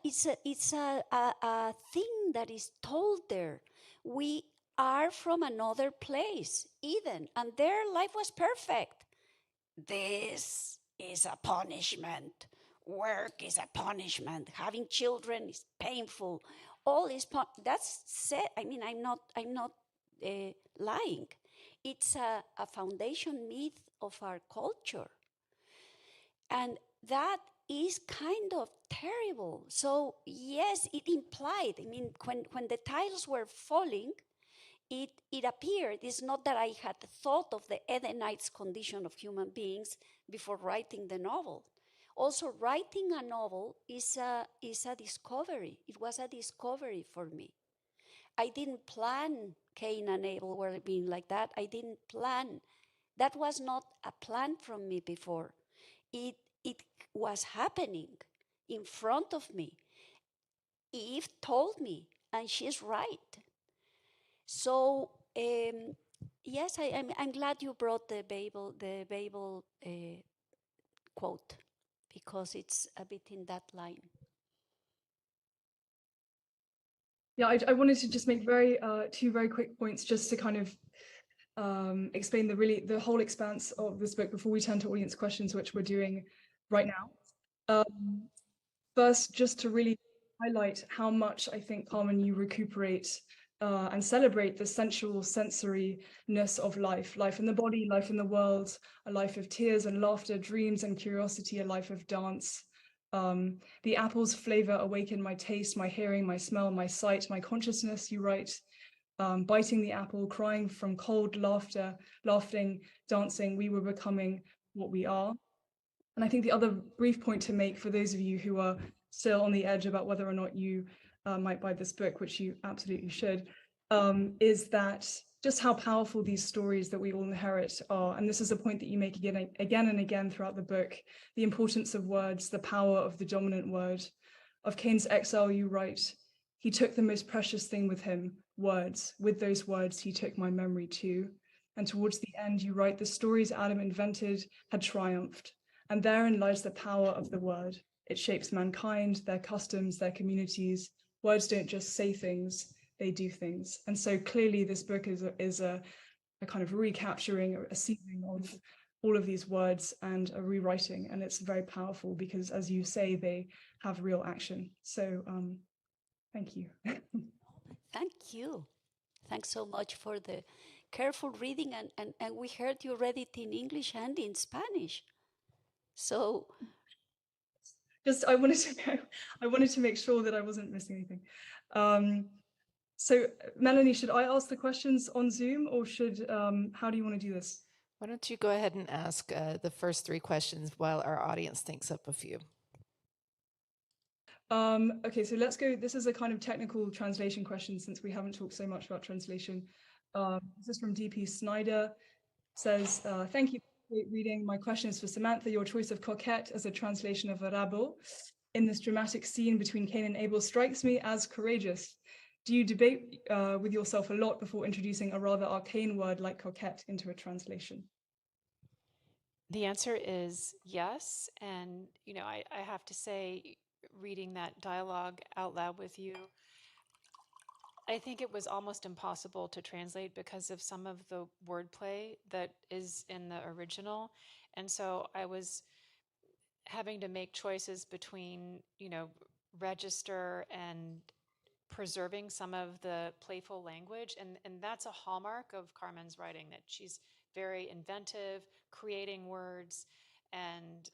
thing that is told there. We are from another place, Eden, and their life was perfect. This is a punishment. Work is a punishment. Having children is painful. All is that's said. I mean, I'm not lying. It's a foundation myth of our culture, and that is kind of terrible. So yes, it implied. I mean, when the tiles were falling, it appeared. It's not that I had thought of the Edenites' condition of human beings before writing the novel. Also, writing a novel is a discovery. It was a discovery for me. I didn't plan Cain and Abel were being like that. I didn't plan. That was not a plan from me before. It was happening in front of me. Eve told me, and she's right. So yes, I'm glad you brought the Babel quote, because it's a bit in that line. Yeah, I wanted to just make two very quick points just to kind of explain the whole expanse of this book before we turn to audience questions, which we're doing right now. First, just to really highlight how much I think, Carmen, you recuperate and celebrate the sensual sensoriness of life in the body, life in the world, a life of tears and laughter, dreams and curiosity, a life of dance. The apple's flavor awakened my taste, my hearing, my smell, my sight, my consciousness, you write. Biting the apple, crying from cold laughter, laughing, dancing, we were becoming what we are. And I think the other brief point to make for those of you who are still on the edge about whether or not you might buy this book, which you absolutely should, is that just how powerful these stories that we all inherit are. And this is a point that you make again and again throughout the book, the importance of words, the power of the dominant word. Of Cain's exile, you write, he took the most precious thing with him, words. With those words, he took my memory too. And towards the end, you write, the stories Adam invented had triumphed. And therein lies the power of the word. It shapes mankind, their customs, their communities. Words don't just say things, they do things. And so clearly this book is a kind of recapturing, a seizing of all of these words and a rewriting. And it's very powerful because, as you say, they have real action. So thank you. Thank you. Thanks so much for the careful reading. And we heard you read it in English and in Spanish. So just I wanted to make sure that I wasn't missing anything. So Melanie, should I ask the questions on Zoom, or should how do you want to do this? Why don't you go ahead and ask the first three questions while our audience thinks up a few. Okay, so let's go. This is a kind of technical translation question since we haven't talked so much about translation. This is from DP Snyder. Says, thank you for great reading. My question is for Samantha. Your choice of coquette as a translation of Rabbo in this dramatic scene between Cain and Abel strikes me as courageous. Do you debate with yourself a lot before introducing a rather arcane word like coquette into a translation? The answer is yes. And, I have to say, reading that dialogue out loud with you, I think it was almost impossible to translate because of some of the wordplay that is in the original. And so I was having to make choices between, register and preserving some of the playful language. And that's a hallmark of Carmen's writing, that she's very inventive, creating words. And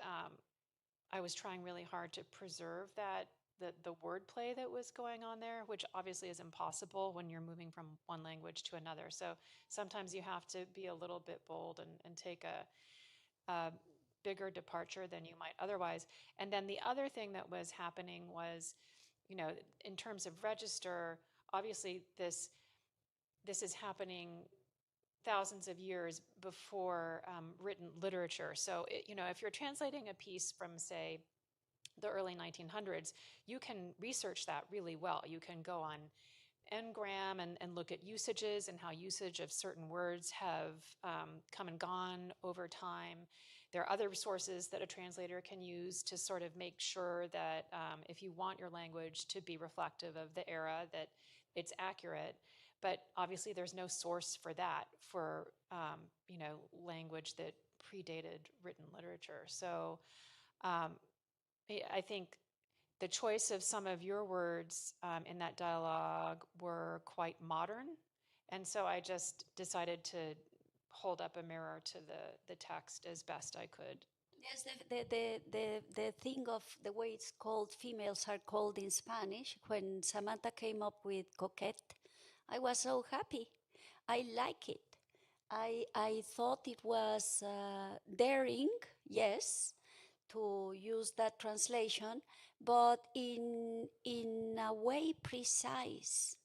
I was trying really hard to preserve that, the wordplay that was going on there, which obviously is impossible when you're moving from one language to another. So sometimes you have to be a little bit bold and take a bigger departure than you might otherwise. And then the other thing that was happening was, in terms of register, obviously this is happening thousands of years before written literature. So, if you're translating a piece from, say, the early 1900s, you can research that really well. You can go on Ngram and look at usages and how usage of certain words have come and gone over time. There are other sources that a translator can use to sort of make sure that if you want your language to be reflective of the era, that it's accurate. But obviously, there's no source for that for language that predated written literature. So I think the choice of some of your words in that dialogue were quite modern. And so I just decided to hold up a mirror to the text as best I could. Yes, the thing of the way it's called, females are called in Spanish. When Samantha came up with coquette, I was so happy. I like it. I thought it was daring, yes, to use that translation, but in a way precise,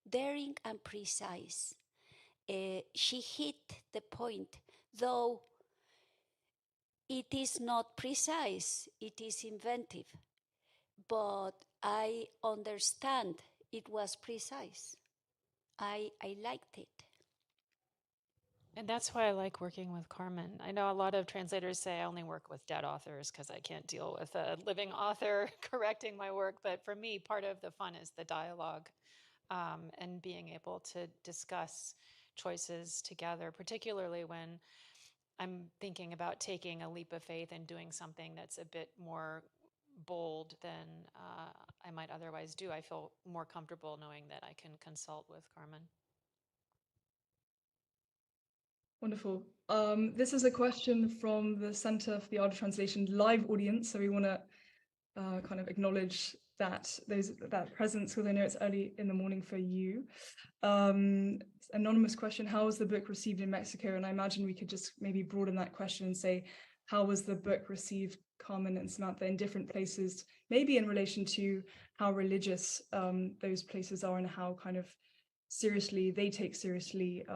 daring and precise. She hit the point, though it is not precise, it is inventive, but I understand it was precise. I liked it. And that's why I like working with Carmen. I know a lot of translators say I only work with dead authors because I can't deal with a living author correcting my work. But for me, part of the fun is the dialogue and being able to discuss choices together, particularly when I'm thinking about taking a leap of faith and doing something that's a bit more bold than I might otherwise do. I feel more comfortable knowing that I can consult with Carmen. Wonderful. This is a question from the Center for the Art of Translation live audience. So we want to kind of acknowledge that presence, because I know it's early in the morning for you. Anonymous question: how was the book received in Mexico? And I imagine we could just maybe broaden that question and say, how was the book received, Carmen and Samantha, in different places, maybe in relation to how religious those places are and how kind of seriously they take seriously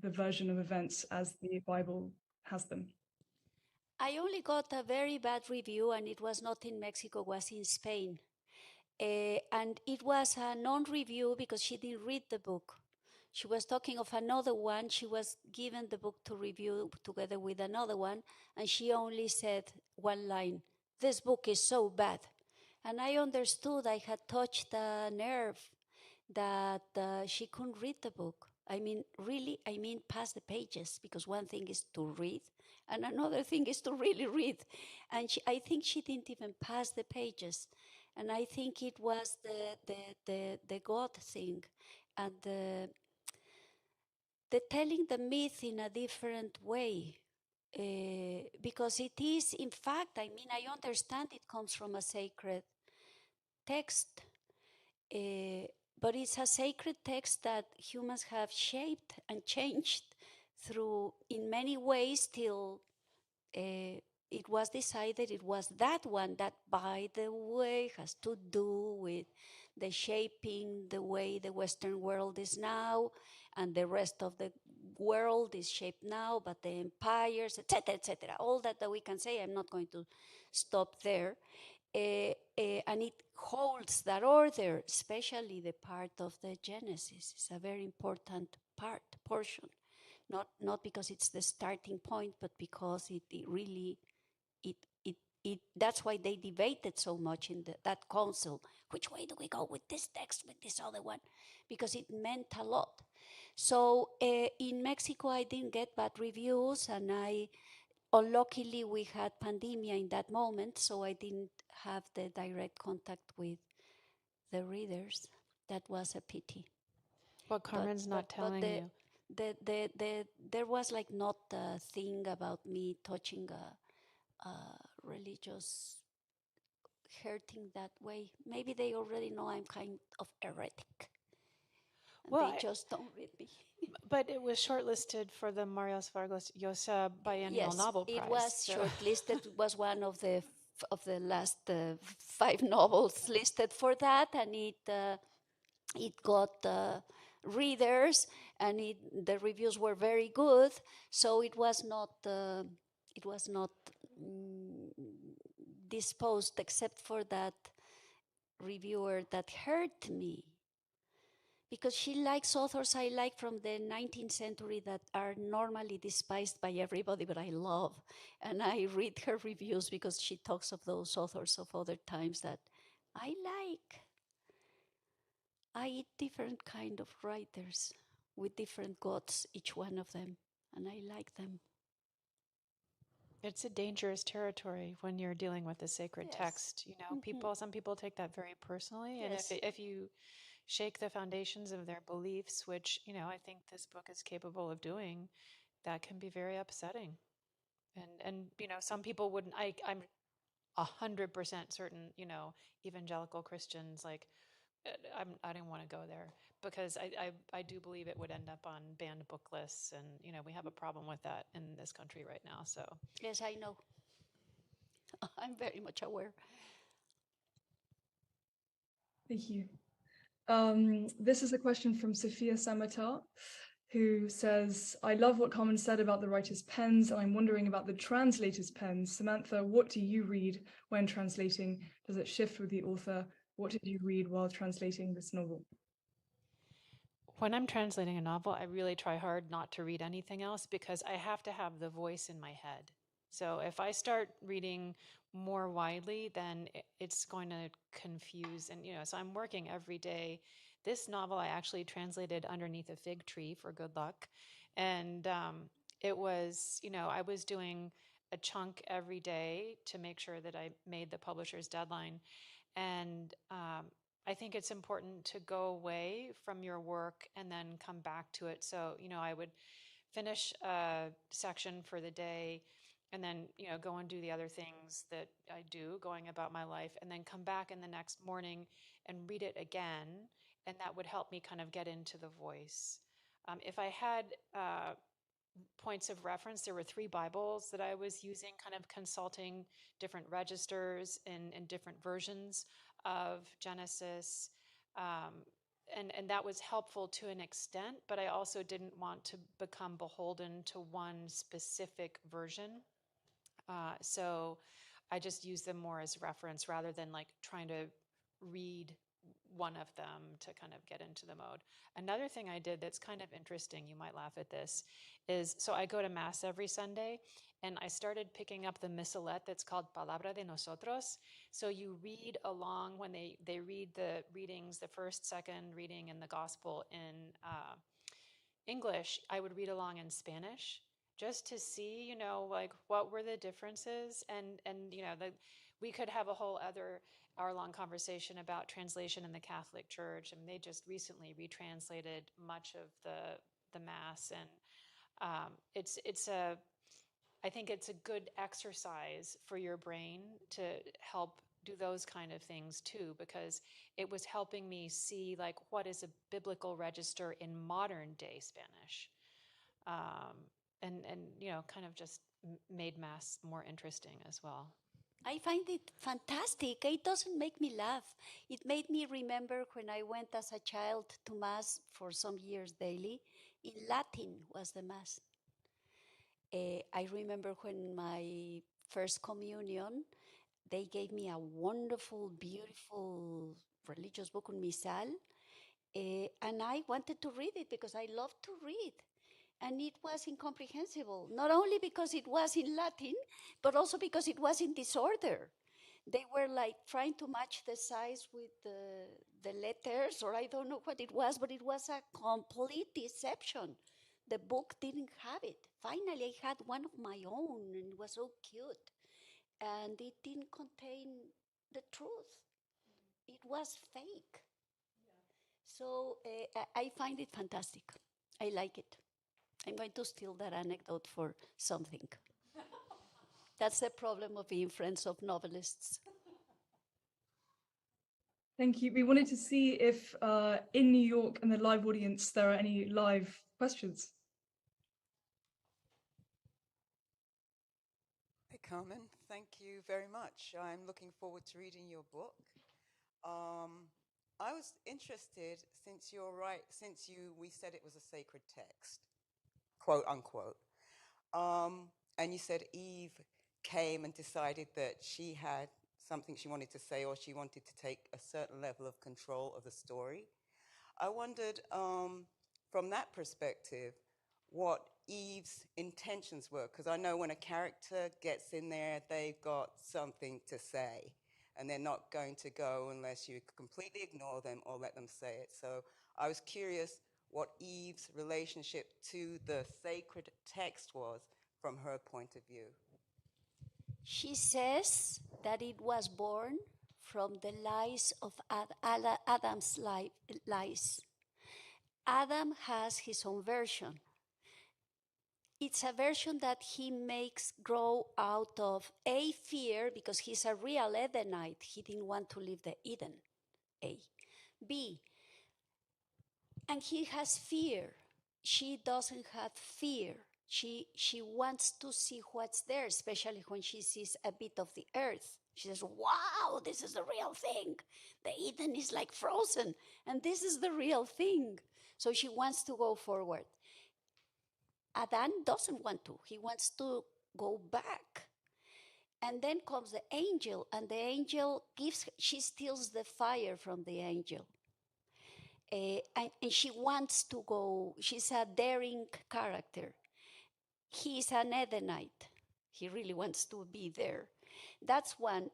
the version of events as the Bible has them? I only got a very bad review, and it was not in Mexico, it was in Spain. And it was a non-review because she didn't read the book. She was talking of another one. She was given the book to review together with another one, and she only said one line, "This book is so bad." And I understood I had touched a nerve that she couldn't read the book. I mean, really, I mean, past the pages, because one thing is to read and another thing is to really read. And I think she didn't even pass the pages. And I think it was the God thing and the telling the myth in a different way. Because it is, in fact, I mean, I understand it comes from a sacred text, but it's a sacred text that humans have shaped and changed through in many ways till it was decided it was that one that, by the way, has to do with the shaping the way the Western world is now, and the rest of the world is shaped now, but the empires, etc., all that we can say. I'm not going to stop there. And it holds that order, especially the part of the Genesis. It's a very important portion, not because it's the starting point, but because it really it that's why they debated so much in that council. Which way do we go with this text, with this other one? Because it meant a lot. So in Mexico, I didn't get bad reviews, and unluckily we had pandemia in that moment, so I didn't have the direct contact with the readers. That was a pity. What Carmen's not telling you. There was like not a thing about me touching a religious hurting that way. Maybe they already know I'm kind of heretic. And Well, they just don't read me. But it was shortlisted for the Marios Vargas Llosa Biennial Yes, Novel Prize. it was so- shortlisted. It was one of the last 5 novels listed for that, and it got readers, and the reviews were very good. So it was not disposed, except for that reviewer that hurt me, because she likes authors I like from the 19th century that are normally despised by everybody, but I love. And I read her reviews because she talks of those authors of other times that I like. I eat different kind of writers with different gods, each one of them, and I like them. It's a dangerous territory when you're dealing with the sacred Yes. text. Some people take that very personally, Yes. and if you shake the foundations of their beliefs, which I think this book is capable of doing, that can be very upsetting. And some people wouldn't. I'm 100% certain. Evangelical Christians, like, I didn't want to go there because I do believe it would end up on banned book lists, and we have a problem with that in this country right now. So Yes, I know. I'm very much aware. Thank you. This is a question from Sophia Samatar, who says, I love what Carmen said about the writer's pens, and I'm wondering about the translator's pens. Samantha, what do you read when translating? Does it shift with the author? What did you read while translating this novel? when I'm translating a novel, I really try hard not to read anything else because I have to have the voice in my head. So if I start reading more widely, then it's going to confuse. And, so I'm working every day. This novel I actually translated underneath a fig tree for good luck. And it was, I was doing a chunk every day to make sure that I made the publisher's deadline. And I think it's important to go away from your work and then come back to it. So, I would finish a section for the day and then, go and do the other things that I do going about my life, and then come back in the next morning and read it again. And that would help me kind of get into the voice. If I had points of reference, there were 3 Bibles that I was using, kind of consulting different registers and different versions of Genesis. And that was helpful to an extent, but I also didn't want to become beholden to one specific version. So I just use them more as reference rather than like trying to read one of them to kind of get into the mode. Another thing I did that's kind of interesting, you might laugh at this, is so I go to Mass every Sunday, and I started picking up the missalette that's called Palabra de Nosotros. So you read along when they read the readings, the first, second reading in the gospel in English, I would read along in Spanish just to see, like what were the differences, and we could have a whole other hour-long conversation about translation in the Catholic Church. I mean, they just recently retranslated much of the Mass, and I think it's a good exercise for your brain to help do those kind of things too, because it was helping me see like what is a biblical register in modern day Spanish, and kind of just made mass more interesting as well. I find it fantastic. It doesn't make me laugh. It made me remember when I went as a child to Mass for some years daily. In Latin was the Mass. I remember when my first communion, they gave me a wonderful, beautiful religious book, Un Misal, and I wanted to read it because I love to read. And it was incomprehensible, not only because it was in Latin, but also because it was in disorder. They were like trying to match the size with the letters, or I don't know what it was, but it was a complete deception. The book didn't have it. Finally, I had one of my own, and it was so cute. And it didn't contain the truth, it was fake. So I find it fantastic. I like it. I'm going to steal that anecdote for something. That's the problem of being friends of novelists. Thank you. We wanted to see if in New York and the live audience there are any live questions. Hi, Carmen. Thank you very much. I'm looking forward to reading your book. I was interested, since you're right, we said it was a sacred text, quote unquote, and you said Eve came and decided that she had something she wanted to say, or she wanted to take a certain level of control of the story. I wondered, from that perspective, what Eve's intentions were, because I know when a character gets in there, they've got something to say, and they're not going to go unless you completely ignore them or let them say it. So I was curious what Eve's relationship to the sacred text was from her point of view. She says that it was born from the lies of Adam's lies. Adam has his own version. It's a version that he makes grow out of A, fear, because he's a real Edenite. He didn't want to leave the Eden, A. B, and he has fear. She doesn't have fear. She wants to see what's there, especially when she sees a bit of the earth. She says, wow, this is the real thing. The Eden is like frozen, and this is the real thing. So she wants to go forward. Adam doesn't want to. He wants to go back. And then comes the angel, and the angel she steals the fire from the angel. And she wants to go. She's a daring character. He's an Edenite. He really wants to be there. That's one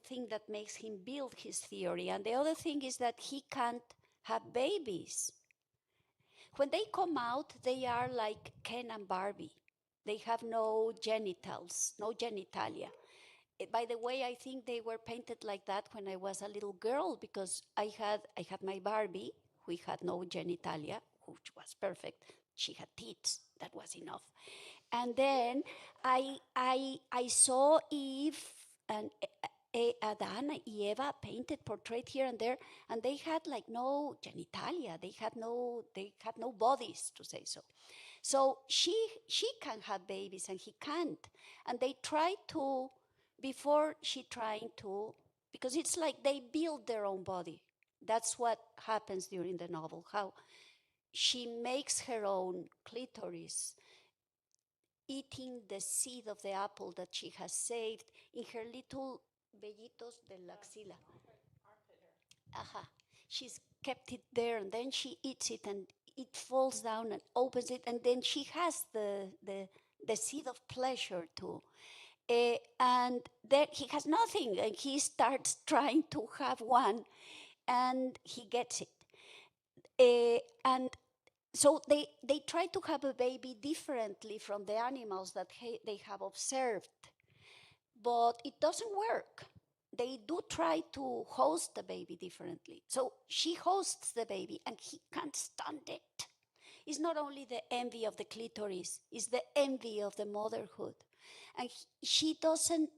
thing that makes him build his theory. And the other thing is that he can't have babies. When they come out, they are like Ken and Barbie. They have no genitals, no genitalia. By the way, I think they were painted like that when I was a little girl, because I had my Barbie, who had no genitalia, which was perfect. She had tits, that was enough. And then I saw Eve and Adán and Eva painted, portrayed here and there, and they had like no genitalia. They had no bodies, to say so. So she can have babies and he can't. And they try to, before she trying to, because it's like they build their own body. That's what happens during the novel, how she makes her own clitoris, eating the seed of the apple that she has saved in her little vellitos de la axila. Aha. She's kept it there, and then she eats it, and it falls down and opens it, and then she has the seed of pleasure too. And then he has nothing, and he starts trying to have one, and he gets it. And so they try to have a baby differently from the animals that they have observed, but it doesn't work. They do try to host the baby differently. So she hosts the baby and he can't stand it. It's not only the envy of the clitoris, it's the envy of the motherhood. And she doesn't,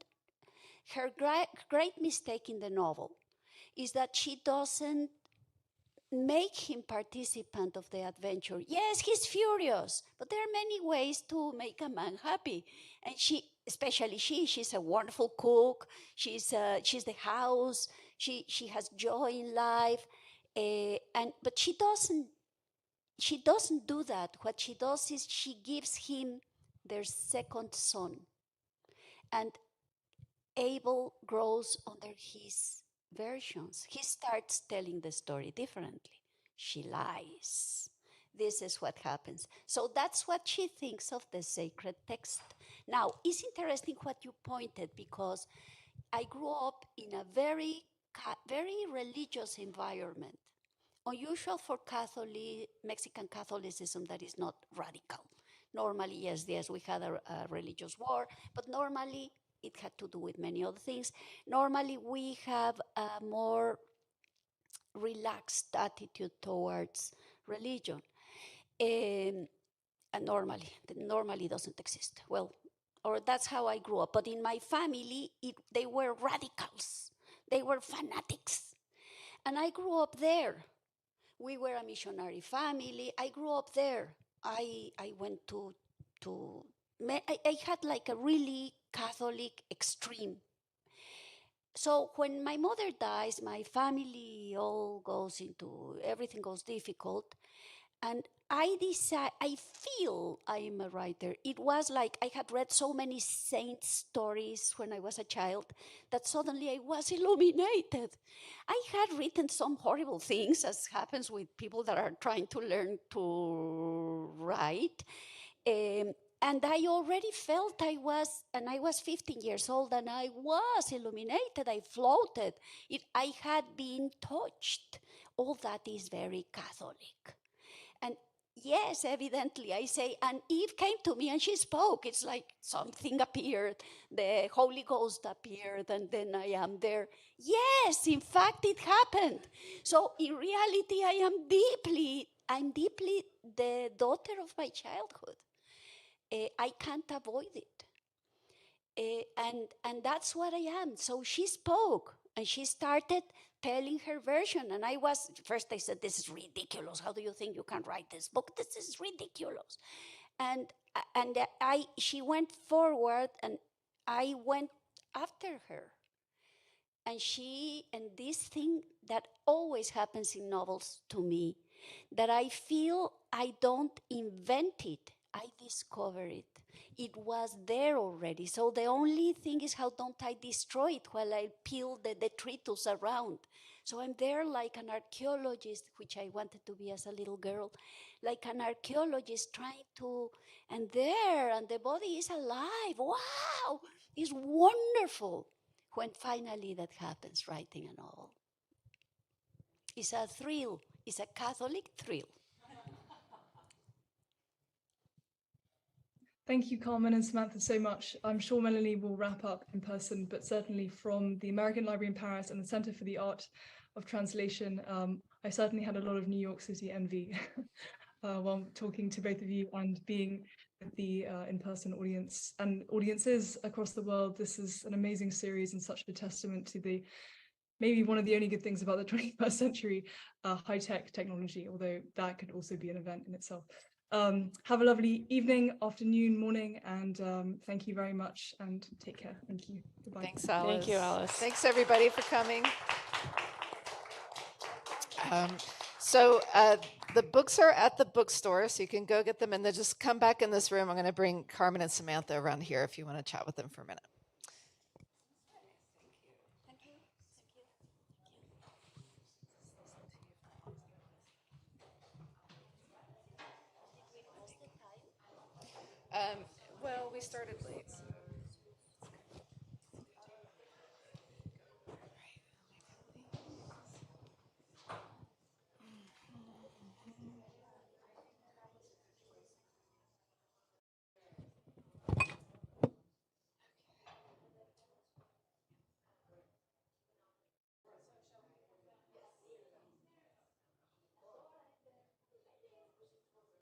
her great mistake in the novel is that she doesn't make him participant of the adventure. Yes, he's furious, but there are many ways to make a man happy. And she, especially she's a wonderful cook. She's the house. She has joy in life, but she doesn't do that. What she does is she gives him their second son, and Abel grows under his versions. He starts telling the story differently. She lies. This is what happens. So that's what she thinks of the sacred text. Now, it's interesting what you pointed, because I grew up in a very religious environment. Unusual for Mexican Catholicism that is not radical. Normally, yes, we had a religious war, but normally it had to do with many other things. Normally, we have a more relaxed attitude towards religion. And normally doesn't exist. Well, or that's how I grew up. But in my family, they were radicals. They were fanatics. And I grew up there. We were a missionary family. I grew up there. I went I had like a really Catholic extreme. So when my mother dies, my family everything goes difficult. And I feel I am a writer. It was like I had read so many saint stories when I was a child that suddenly I was illuminated. I had written some horrible things, as happens with people that are trying to learn to write. And I already felt I was 15 years old, and I was illuminated. I floated. I had been touched. All that is very Catholic. And yes, evidently, I say, and Eve came to me and she spoke. It's like something appeared, the Holy Ghost appeared, and then I am there. Yes, in fact, it happened. So in reality, I'm deeply the daughter of my childhood. I can't avoid it. And that's what I am. So she spoke, and she started telling her version. And first I said, this is ridiculous. How do you think you can write this book? This is ridiculous. And she went forward, and I went after her. And this thing that always happens in novels to me, that I feel I don't invent it, I discover it. It was there already. So the only thing is, how don't I destroy it while I peel the detritus around? So I'm there like an archaeologist, which I wanted to be as a little girl, like an archaeologist trying to, and the body is alive. Wow, it's wonderful when finally that happens, writing a novel. It's a thrill. It's a Catholic thrill. Thank you, Carmen and Samantha, so much. I'm sure Melanie will wrap up in person, but certainly from the American Library in Paris and the Center for the Art of Translation, I certainly had a lot of New York City envy while talking to both of you and being with the in-person audience and audiences across the world. This is an amazing series and such a testament to maybe one of the only good things about the 21st century, high-tech technology, although that could also be an event in itself. Have a lovely evening, afternoon, morning, and thank you very much, and take care. Thank you. Goodbye. Thanks, Alice. Thank you, Alice. Thanks, everybody, for coming. The books are at the bookstore, so you can go get them, and then just come back in this room. I'm going to bring Carmen and Samantha around here if you want to chat with them for a minute. Well, we started late.